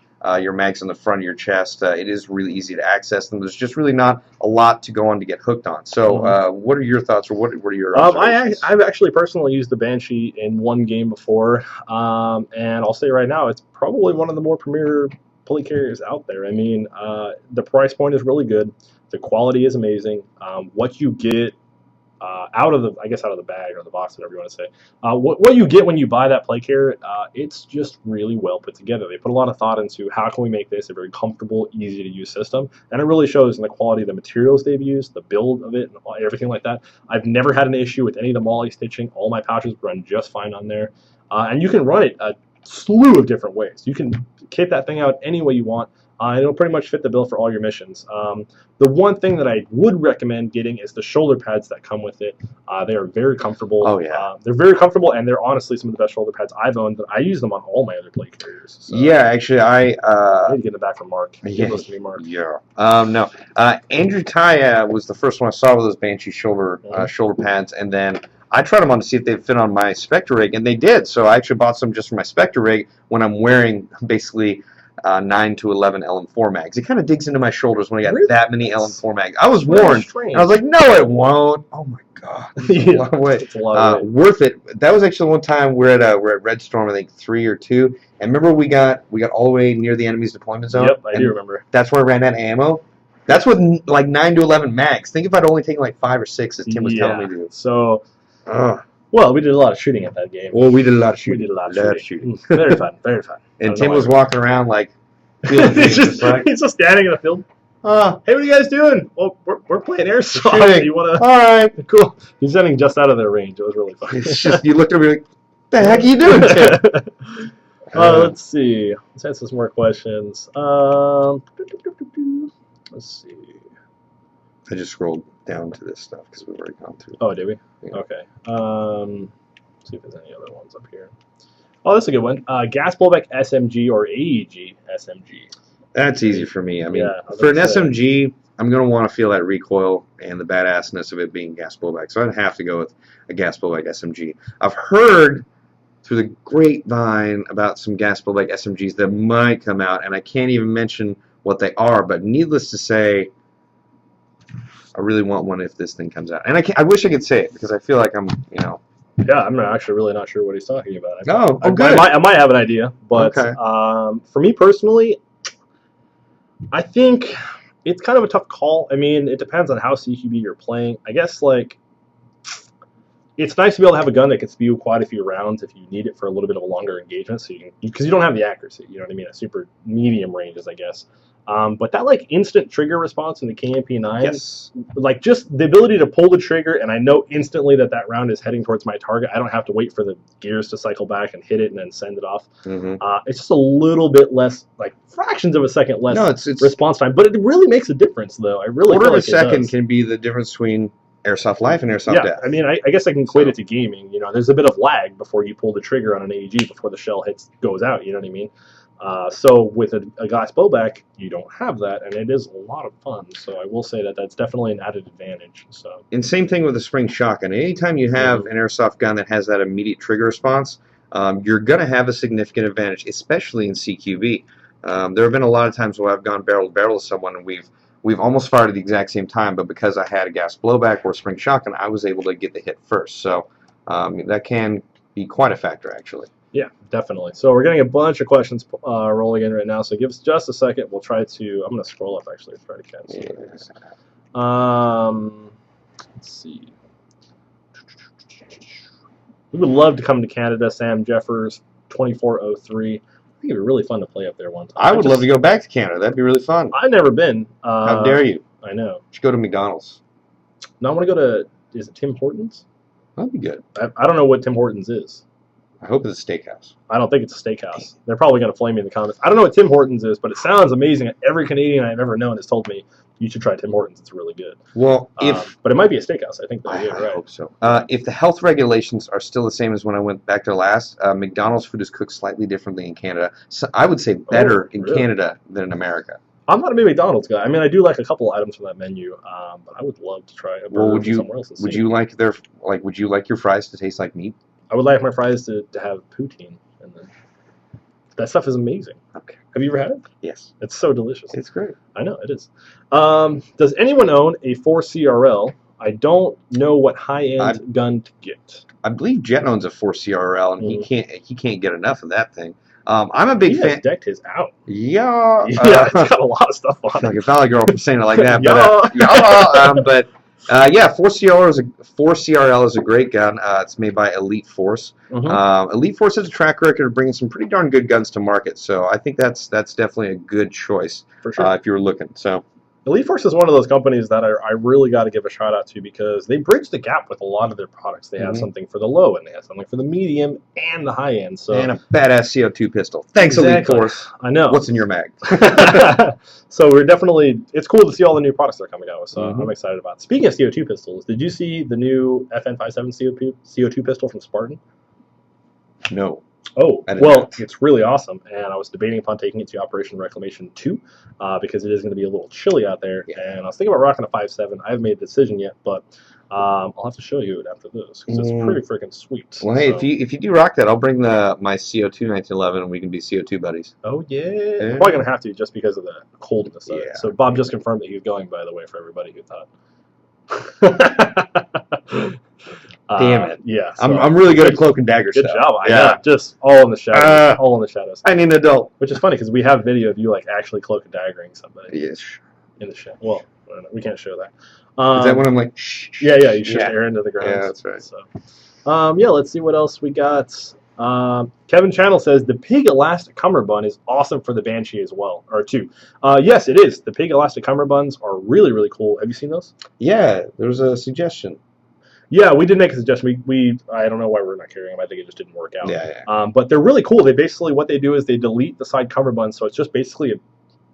mags on the front of your chest, it is really easy to access them. There's just really not a lot to go on to get hooked on. So, what are your thoughts, or what are your observations? I've actually personally used the Banshee in one game before, and I'll say right now, it's probably one of the more premier pulley carriers out there. I mean, the price point is really good. The quality is amazing. What you get out of the bag or the box, whatever you want to say, what you get when you buy that play carrier, it's just really well put together. They put a lot of thought into how can we make this a very comfortable, easy to use system, and it really shows in the quality of the materials they've used, the build of it, and everything like that. I've never had an issue with any of the MOLLE stitching. All my pouches run just fine on there, and you can run it a slew of different ways. You can kit that thing out any way you want. It'll pretty much fit the bill for all your missions. The one thing that I would recommend getting is the shoulder pads that come with it. They are very comfortable. Oh, yeah. They're very comfortable, and they're honestly some of the best shoulder pads I've owned. But I use them on all my other play carriers. So yeah, actually, I need to get it back from Mark. Yeah, those to me, Mark. Yeah. No. Andrew Ty was the first one I saw with those Banshee shoulder pads, and then I tried them on to see if they'd fit on my Spectre rig, and they did. So I actually bought some just for my Spectre rig when I'm wearing basically 9 to 11 LM4 mags. It kind of digs into my shoulders when I got that many LM4 mags. I was warned, and I was like, no, it won't. Oh my god, it's a lot of weight. Worth it. That was actually one time we're at Red Storm, I think 3 or 2, and remember we got all the way near the enemy's deployment zone. Yep, I do remember. That's where I ran out of ammo. That's with like 9 to 11 mags. Think if I'd only taken like 5 or 6, as Tim was telling me to do. So. Well, we did a lot of shooting at that game. Well, we did a lot of shooting. Very fun, very fun. And Tim was walking around like... he's just standing in the field. Hey, what are you guys doing? Well, we're playing Airsoft. You wanna? All right, cool. He's running just out of their range. It was really fun. It's just, you looked over and like, the heck are you doing, Tim? Let's see. Let's answer some more questions. Let's see. I just scrolled down to this stuff because we've already gone through. Oh, did we? Yeah. Okay. Let's see if there's any other ones up here. Oh, that's a good one. Gas blowback SMG or AEG SMG? That's easy for me. I mean, for an SMG, I'm going to want to feel that recoil and the badassness of it being gas blowback. So I'd have to go with a gas blowback SMG. I've heard through the grapevine about some gas blowback SMGs that might come out, and I can't even mention what they are, but needless to say, I really want one if this thing comes out. And I wish I could say it because I feel like I'm, Yeah, I'm actually really not sure what he's talking about. Good. I might have an idea, but for me personally, I think it's kind of a tough call. I mean, it depends on how CQB you're playing. I guess, like, it's nice to be able to have a gun that can spew quite a few rounds if you need it for a little bit of a longer engagement, so because you don't have the accuracy, you know what I mean, at super medium ranges, I guess. But that like instant trigger response in the KMP9, Yes. like just the ability to pull the trigger and I know instantly that that round is heading towards my target. I don't have to wait for the gears to cycle back and hit it and then send it off. It's just a little bit less, like fractions of a second less it's response time, but it really makes a difference though. I really quarter feel of like a second it does. can be the difference between Airsoft Life and Airsoft Yeah, Death. I mean, I guess I can equate it to gaming. You know, there's a bit of lag before you pull the trigger on an AEG before the shell goes out. You know what I mean? So with a glass blowback, you don't have that, and it is a lot of fun. So I will say that that's definitely an added advantage. So And same thing with the spring shotgun. Anytime you have an airsoft gun that has that immediate trigger response, you're going to have a significant advantage, especially in CQB. There have been a lot of times where I've gone barrel to barrel to someone and we've almost fired at the exact same time, but because I had a gas blowback or a spring shotgun, I was able to get the hit first. So that can be quite a factor, actually. yeah, definitely. So we're getting a bunch of questions rolling in right now. So give us just a second. We'll try to. I'm going to scroll up actually to try to catch some of these. Let's see. We would love to come to Canada, Sam Jeffers, 2403. I think it'd be really fun to play up there one time. I would love to go back to Canada. That'd be really fun. I've never been. How dare you? I know. You should go to McDonald's. No, I want to go to, is it Tim Hortons? That'd be good. I don't know what Tim Hortons is. I hope it's a steakhouse. I don't think it's a steakhouse. They're probably going to flame me in the comments. I don't know what Tim Hortons is, but it sounds amazing. Every Canadian I've ever known has told me you should try Tim Hortons. It's really good. Well, but it might be a steakhouse. I think I right. hope so. If the health regulations are still the same as when I went back there last, McDonald's food is cooked slightly differently in Canada. So I would say better in Canada than in America. I'm not a big McDonald's guy. I mean, I do like a couple items from that menu, but I would love to try a burger from somewhere else. Would you like would you like your fries to taste like meat? I would like my fries to have poutine, and then that stuff is amazing. Okay. Have you ever had it? Yes. It's so delicious. It's great. I know, it is. Does anyone own a 4CRL? I don't know what high-end gun to get. I believe Jet owns a 4CRL, and he can't get enough of that thing. I'm a big fan. He has decked his out. Yeah. It's got a lot of stuff on it. It's not a girl for saying it like that, but yeah, 4CRL is a great gun. It's made by Elite Force. Elite Force has a track record of bringing some pretty darn good guns to market, so I think that's definitely a good choice for sure. If you were looking. So Elite Force is one of those companies that I really got to give a shout out to because they bridge the gap with a lot of their products. They have something for the low end, they have something for the medium and the high end. So and a badass CO2 pistol. Thanks, Elite Force. I know. What's in your mag? So it's cool to see all the new products they're coming out with. So I'm excited about it. Speaking of CO2 pistols, did you see the new FN57 CO2 pistol from Spartan? No. Oh, well, it's really awesome, and I was debating upon taking it to Operation Reclamation 2 because it is going to be a little chilly out there, and I was thinking about rocking a 5.7. I haven't made a decision yet, but I'll have to show you it after this because it's pretty freaking sweet. Well, hey, if you do rock that, I'll bring my CO2 1911, and we can be CO2 buddies. Oh, yeah. I'm probably going to have to just because of the coldness of it. So Bob just confirmed that he's going, by the way, for everybody who thought. Damn it! Yeah, so I'm really good at cloak and dagger stuff. Good job. I know, just all in the shadows. All in the shadows. I need an adult. Which is funny because we have video of you like actually cloak and daggering somebody. Yes. In the shadow. Well, we can't show that. Is that when I'm like? Shh. Yeah. You should air into the ground. Yeah, that's right. So, let's see what else we got. Kevin Channel says the pig elastic cummerbund is awesome for the Banshee as well, or two. Yes, it is. The pig elastic cummerbuns are really, really cool. Have you seen those? Yeah, there was a suggestion. Yeah, we did make a suggestion. I don't know why we're not carrying them. I think it just didn't work out. Yeah. But they're really cool. What they do is they delete the side cummerbund, so it's just basically a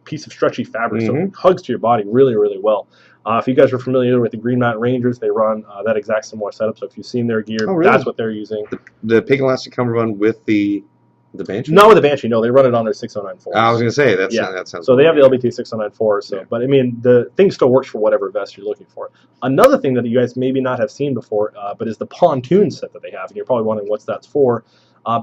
piece of stretchy fabric, so it hugs to your body really, really well. If you guys are familiar with the Green Mountain Rangers, they run that exact similar setup. So if you've seen their gear, that's what they're using. The pig elastic cummerbund with the Banshee? Not with the Banshee, no. They run it on their 609.4. I was going to say, that sounds so they have the LBT 609.4, so, but I mean, the thing still works for whatever vest you're looking for. Another thing that you guys maybe not have seen before, but is the pontoon set that they have, and you're probably wondering what's that's for.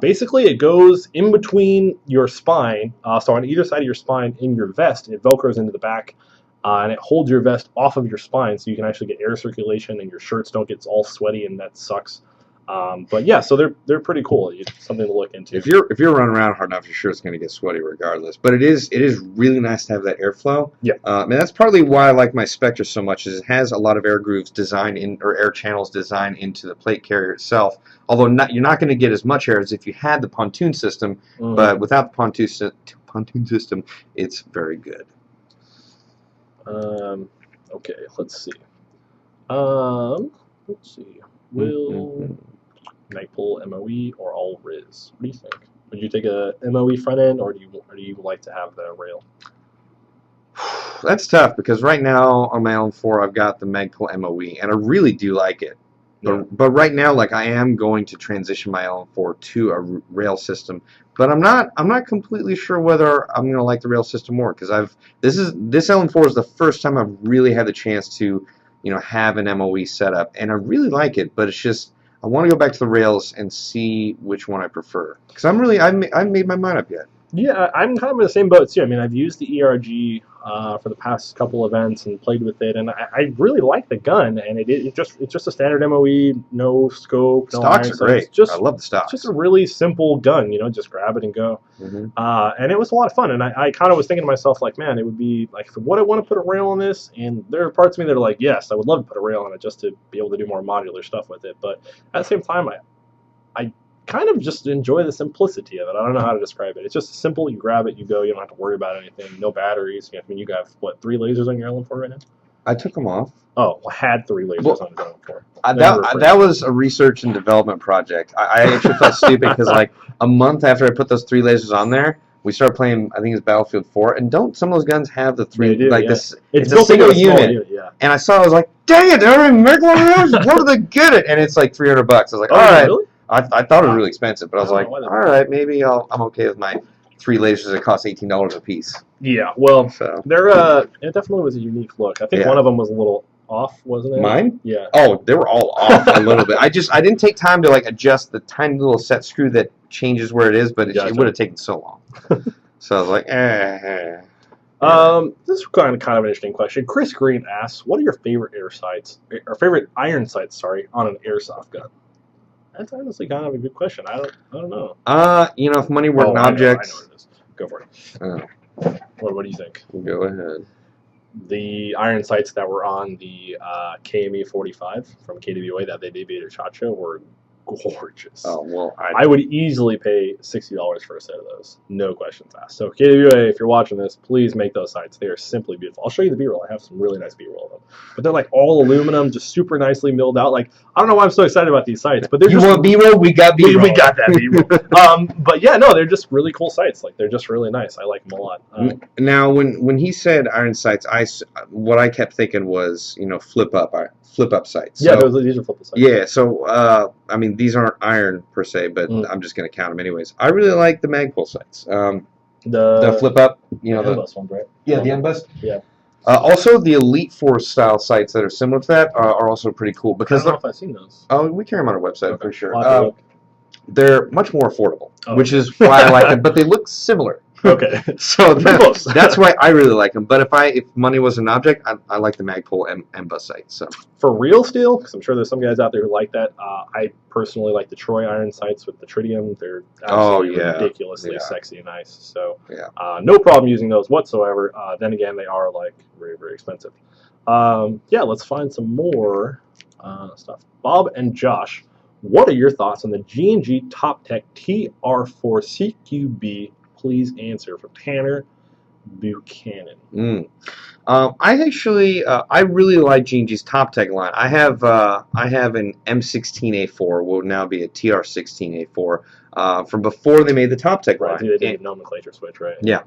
Basically, it goes in between your spine, so on either side of your spine in your vest, it velcros into the back, and it holds your vest off of your spine, so you can actually get air circulation, and your shirts don't get all sweaty, and that sucks. But yeah, so they're pretty cool. It's something to look into. If you're running around hard enough, your shirt's going to get sweaty regardless. But it is really nice to have that airflow. Yeah. And that's partly why I like my Spectre so much. Is it has a lot of air grooves designed in, or air channels designed into the plate carrier itself. Although you're not going to get as much air as if you had the pontoon system. But without the pontoon system, it's very good. Okay, let's see. Let's see. Will Magpul MOE or all Riz? What do you think? Would you take a MOE front end, or do you like to have the rail? That's tough because right now on my LM4 I've got the Magpul MOE and I really do like it. But right now, like I am going to transition my LM4 to a rail system, but I'm not completely sure whether I'm going to like the rail system more because this LM4 is the first time I've really had the chance to have an MOE set up, and I really like it. But it's just I want to go back to the rails and see which one I prefer because I haven't made my mind up yet. Yeah, I'm kind of in the same boat too. I mean, I've used the ERG for the past couple events and played with it, and I really like the gun. And it's just a standard MOE, no scope, no stocks are great. I love the stocks. It's just a really simple gun, just grab it and go. And it was a lot of fun. And I kind of was thinking to myself, like, man, it would be like, would I want to put a rail on this? And there are parts of me that are like, yes, I would love to put a rail on it just to be able to do more modular stuff with it. But at the same time, I kind of just enjoy the simplicity of it. I don't know how to describe it. It's just simple. You grab it, you go. You don't have to worry about anything. No batteries. I mean, you got, what, 3 lasers on your LM4 right now? I took them off. Oh, I had 3 lasers on the LM4. That was a research and development project. I actually felt stupid because like a month after I put those 3 lasers on there, we started playing, I think it's Battlefield 4, and don't some of those guns have the 3, this, it's a single unit. And I was like, dang it, they're already make one of those? Where do they get it? And it's like $300. I was like, all right. Really? I thought it was really expensive, but I was like, all right, maybe I'm okay with my 3 lasers that cost $18 a piece. Yeah, well, it definitely was a unique look. I think one of them was a little off, wasn't it? Mine? Yeah. Oh, they were all off a little bit. I didn't take time to like adjust the tiny little set screw that changes where it is, but it would have taken so long. So I was like, This is kind of an interesting question. Chris Green asks, what are your favorite favorite iron sights, on an airsoft gun? That's honestly kind of a good question. I don't know. If money were an object. I know what it is. Go for it. What do you think? Go ahead. The iron sights that were on the KME 45 from KWA that they debuted at SHOT Show were gorgeous. Oh, well, I would easily pay $60 for a set of those. No questions asked. So KWA, if you're watching this, please make those sights. They are simply beautiful. I'll show you the B-roll. I have some really nice B-roll of them. But they're like all aluminum, just super nicely milled out. Like, I don't know why I'm so excited about these sights, but they're want B-roll? We got B-roll. We got that B-roll. But yeah, no, they're just really cool sights. Like, they're just really nice. I like them a lot. Now, when he said iron sights, what I kept thinking was, flip up sights. Yeah, these are flip up sights. Yeah, so I mean, these aren't iron per se, but I'm just going to count them anyways. I really like the Magpul sights. The flip up, the N-bus ones, right? Yeah, the N-bus. Yeah. Also, the Elite Force style sights that are similar to that are also pretty cool because I don't know if I've seen those. Oh, we carry them on our website for sure. I'll they're much more affordable, which is why I like them. But they look similar. Okay. So that's why I really like them. But if money was an object, I like the Magpul N-bus sights. So for real steel, because I'm sure there's some guys out there who like that. I personally like the Troy iron sights with the tritium. They're absolutely ridiculously sexy and nice. So no problem using those whatsoever. Then again, they are like very, very expensive. Let's find some more stuff. Bob and Josh, what are your thoughts on the G&G Top Tech TR4 CQB? Please answer from Tanner Buchanan. I really like G&G's Top Tech line. I have an M16A4, will now be a TR16A4 from before they made the Top Tech line. They did a nomenclature switch, right? Yeah.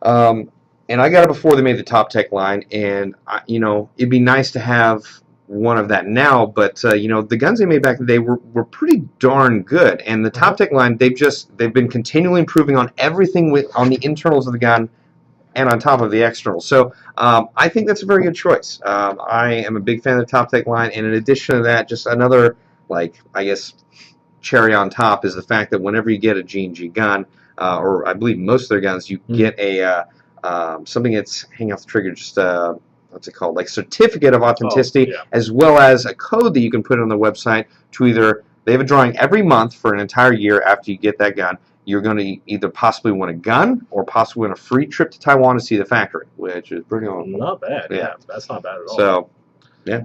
And I got it before they made the Top Tech line, and it'd be nice to have one of that now, but the guns they made back in the day were pretty darn good, and the Top Tech line they've been continually improving on everything on the internals of the gun and on top of the externals. So I think that's a very good choice. I am a big fan of the Top Tech line, and in addition to that, just another cherry on top is the fact that whenever you get a G&G gun, or I believe most of their guns, you get a something that's hanging off the trigger, just what's it called, like certificate of authenticity, as well as a code that you can put on the website to they have a drawing every month for an entire year after you get that gun. You're going to either possibly win a gun or possibly win a free trip to Taiwan to see the factory, which is pretty awesome. Not bad. Yeah, that's not bad at all. So, Yeah.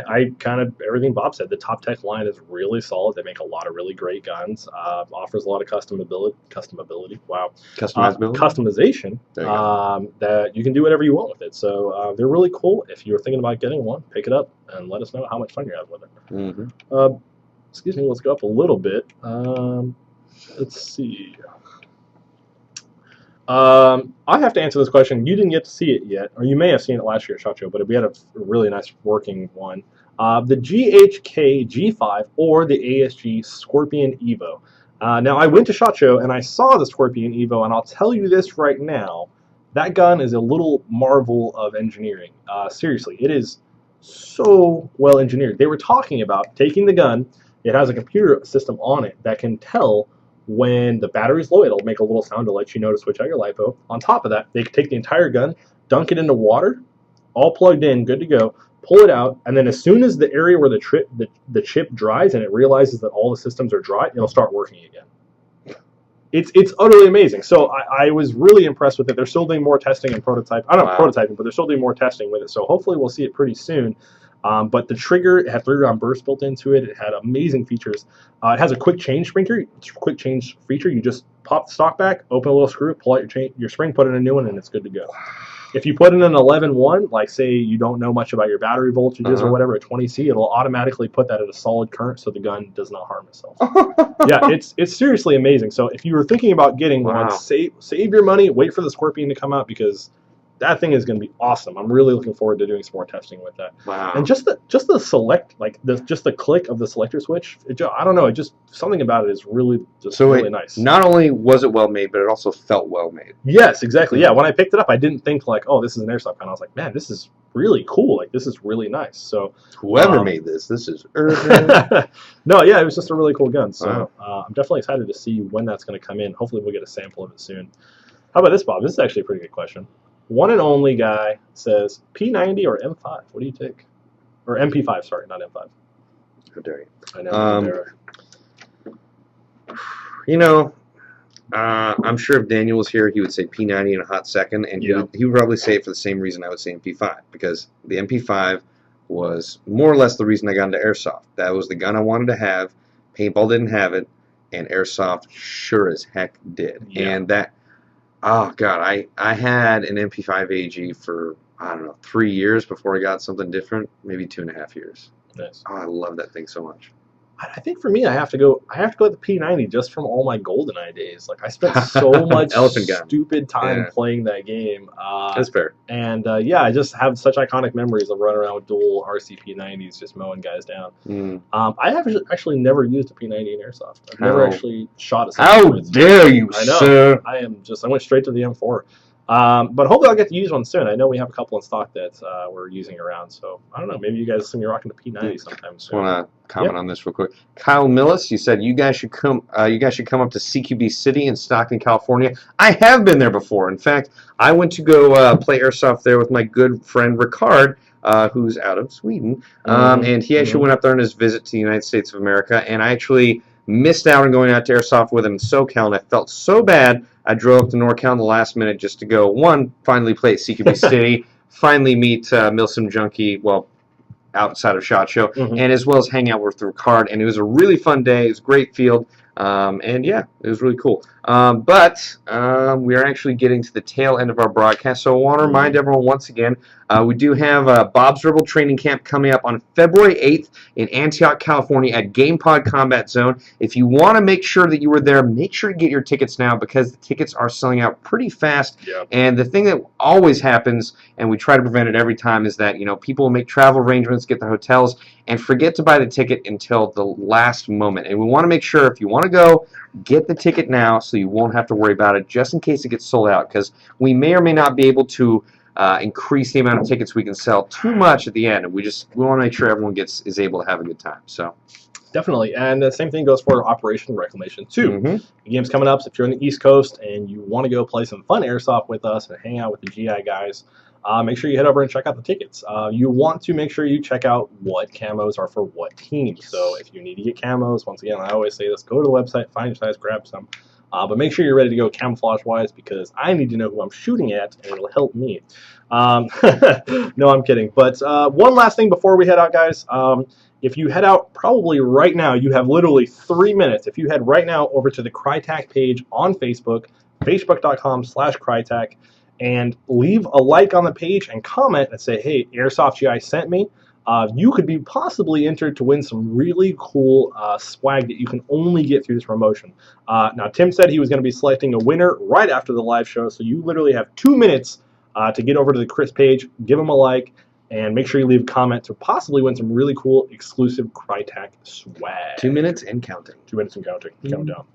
I kind of everything Bob said. The Top Tech line is really solid. They make a lot of really great guns. Offers a lot of customability. Wow. Customizability. Customization. There you go. That you can do whatever you want with it. So they're really cool. If you're thinking about getting one, pick it up and let us know how much fun you're having with it. Mm-hmm. Excuse me. Let's go up a little bit. Let's see. I have to answer this question. You didn't get to see it yet, or you may have seen it last year at SHOT Show, but we had a really nice working one. The GHK G5 or the ASG Scorpion Evo. Now, I went to SHOT Show and I saw the Scorpion Evo, and I'll tell you this right now. That gun is a little marvel of engineering. Seriously, it is so well engineered. They were talking about taking the gun. It has a computer system on it that can tell when the battery's low. It'll make a little sound to let you know to switch out your LiPo. On top of that, they can take the entire gun, dunk it into water, all plugged in, good to go, pull it out, and then as soon as the area where the chip dries and it realizes that all the systems are dry, it'll start working again. It's utterly amazing. So I was really impressed with it. They're still doing more testing and prototype. I don't know prototyping, but they're still doing more testing with it. So hopefully we'll see it pretty soon. But the trigger, it had 3-round burst built into it. It had amazing features. It has a quick change feature. You just pop the stock back, open a little screw, pull out your spring, put in a new one, and it's good to go. If you put in an 11.1, like say you don't know much about your battery voltages or whatever, at 20C, it'll automatically put that at a solid current so the gun does not harm itself. Yeah, it's seriously amazing. So if you were thinking about getting one, save your money, wait for the Scorpion to come out because that thing is going to be awesome. I'm really looking forward to doing some more testing with that. Wow. And just the select, like just the click of the selector switch, I don't know, it just something about it is really really nice. Not only was it well made, but it also felt well made. Yes, exactly. Yeah, when I picked it up, I didn't think like, oh, this is an Airsoft gun. I was like, man, this is really cool. Like this is really nice. So whoever made this is no, yeah, it was just a really cool gun. So I'm definitely excited to see when that's going to come in. Hopefully we'll get a sample of it soon. How about this, Bob? This is actually a pretty good question. One and only guy says P90 or M5. What do you take? Or MP5, sorry, not M5. How dare you? I know. You know, I'm sure if Daniel was here, he would say P90 in a hot second, and he would probably say it for the same reason I would say MP5, because the MP5 was more or less the reason I got into Airsoft. That was the gun I wanted to have. Paintball didn't have it, and Airsoft sure as heck did. Yeah. And that... Oh, God, I had an MP5 AG for, I don't know, 3 years before I got something different, maybe 2.5 years. Nice. Oh, I love that thing so much. I think for me, I have to go with the P90 just from all my GoldenEye days. Like I spent so much stupid time playing that game. That's fair. And I just have such iconic memories of running around with dual RCP 90s, just mowing guys down. I have actually never used a P90 in Airsoft. I've never actually shot a. How dare you, sir? I went straight to the M4. But hopefully I'll get to use one soon. I know we have a couple in stock that we're using around, so I don't know. Maybe you guys see me rocking the P90 sometime soon. I want to comment on this real quick. Kyle Millis, you said you guys should come up to CQB City in Stockton, California. I have been there before. In fact, I went to go play Airsoft there with my good friend Ricard, who's out of Sweden, and he actually went up there on his visit to the United States of America, and I actually missed out on going out to Airsoft with him in SoCal, and I felt so bad. I drove up to NorCal in the last minute just to go, one, finally play at CQB City, finally meet Milsim Junkie, well, outside of SHOT Show, and as well as hang out with Ricard, and it was a really fun day. It was a great field, and yeah, it was really cool. But we are actually getting to the tail end of our broadcast, so I want to remind everyone once again, we do have Bob's Rebel Training Camp coming up on February 8th in Antioch, California at GamePod Combat Zone. If you want to make sure that you were there, make sure to get your tickets now because the tickets are selling out pretty fast. Yep. And the thing that always happens, and we try to prevent it every time, is that people will make travel arrangements, get their hotels, and forget to buy the ticket until the last moment. And we want to make sure if you want to go, get the ticket now so you won't have to worry about it just in case it gets sold out because we may or may not be able to increase the amount of tickets we can sell too much at the end, and we want to make sure everyone is able to have a good time. So definitely, and the same thing goes for Operation Reclamation too. The game's coming up, so if you're on the East Coast and you want to go play some fun Airsoft with us and hang out with the GI guys, make sure you head over and check out the tickets. You want to make sure you check out what camos are for what teams. So if you need to get camos, once again, I always say this, go to the website, find your size, grab some. But make sure you're ready to go camouflage-wise because I need to know who I'm shooting at, and it'll help me. No, I'm kidding. But one last thing before we head out, guys. If you head out probably right now, you have literally 3 minutes. If you head right now over to the Krytac page on Facebook, facebook.com/Krytac, and leave a like on the page and comment and say, hey, Airsoft GI sent me, you could be possibly entered to win some really cool swag that you can only get through this promotion. Now, Tim said he was going to be selecting a winner right after the live show, so you literally have 2 minutes to get over to the Chris page, give him a like, and make sure you leave a comment to possibly win some really cool exclusive Krytac swag. 2 minutes and counting. 2 minutes and counting. Countdown.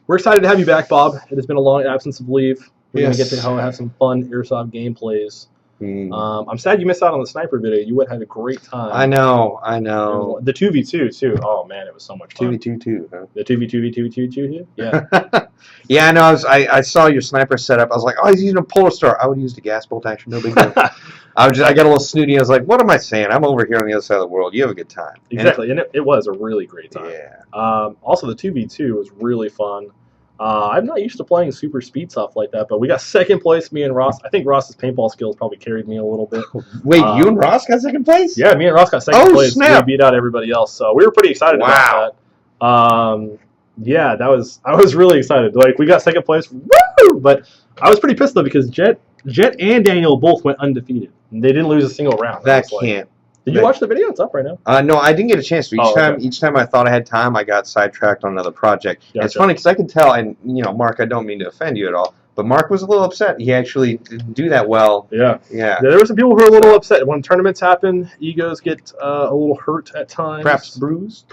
We're excited to have you back, Bob. It has been a long absence of leave. We're going to get to have some fun Airsoft gameplays. I'm sad you missed out on the sniper video. You would have had a great time. I know. The 2v2 too. Oh man, it was so much fun. 2v2 too, huh? The 2v2v2v2 yeah. Yeah, I know. I saw your sniper setup. I was like, oh, he's using a Polar Star. I would use the gas bolt action. No big deal. I got a little snooty. I was like, what am I saying? I'm over here on the other side of the world. You have a good time. Exactly, and it was a really great time. Yeah. Also, the 2v2 was really fun. I'm not used to playing super speed stuff like that, but we got second place, me and Ross. I think Ross's paintball skills probably carried me a little bit. Wait, you and Ross got second place? Yeah, me and Ross got second place. Snap. We beat out everybody else, so we were pretty excited about that. Yeah, I was really excited. Like, we got second place, woo! But I was pretty pissed though because Jet and Daniel both went undefeated. They didn't lose a single round. That can't. Did you watch the video? It's up right now. No, I didn't get a chance to. Each time I thought I had time, I got sidetracked on another project. Gotcha. It's funny because I can tell, and Mark, I don't mean to offend you at all, but Mark was a little upset. He actually didn't do that well. Yeah. There were some people who were a little upset when tournaments happen. Egos get a little hurt at times. Perhaps bruised.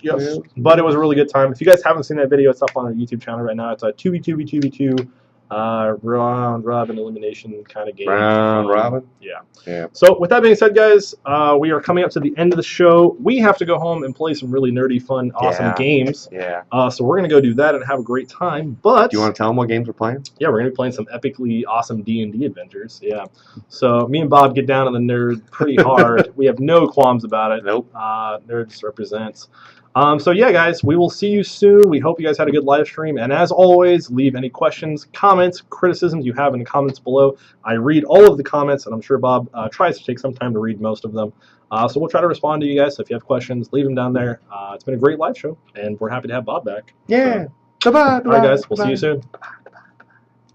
Yes. Yeah. But it was a really good time. If you guys haven't seen that video, it's up on our YouTube channel right now. It's a 2v2v2v2. Round robin elimination kind of game. Round robin? Yeah. So with that being said, guys, we are coming up to the end of the show. We have to go home and play some really nerdy, fun, awesome games. Yeah. So we're going to go do that and have a great time. But do you want to tell them what games we're playing? Yeah, we're going to be playing some epically awesome D&D adventures. Yeah. So me and Bob get down on the nerd pretty hard. We have no qualms about it. Nope. Nerds represents. So yeah, guys, we will see you soon. We hope you guys had a good live stream. And as always, leave any questions, comments, criticisms you have in the comments below. I read all of the comments, and I'm sure Bob tries to take some time to read most of them. So we'll try to respond to you guys. So if you have questions, leave them down there. It's been a great live show, and we're happy to have Bob back. Yeah. Bye-bye. All right, guys. We'll see you soon.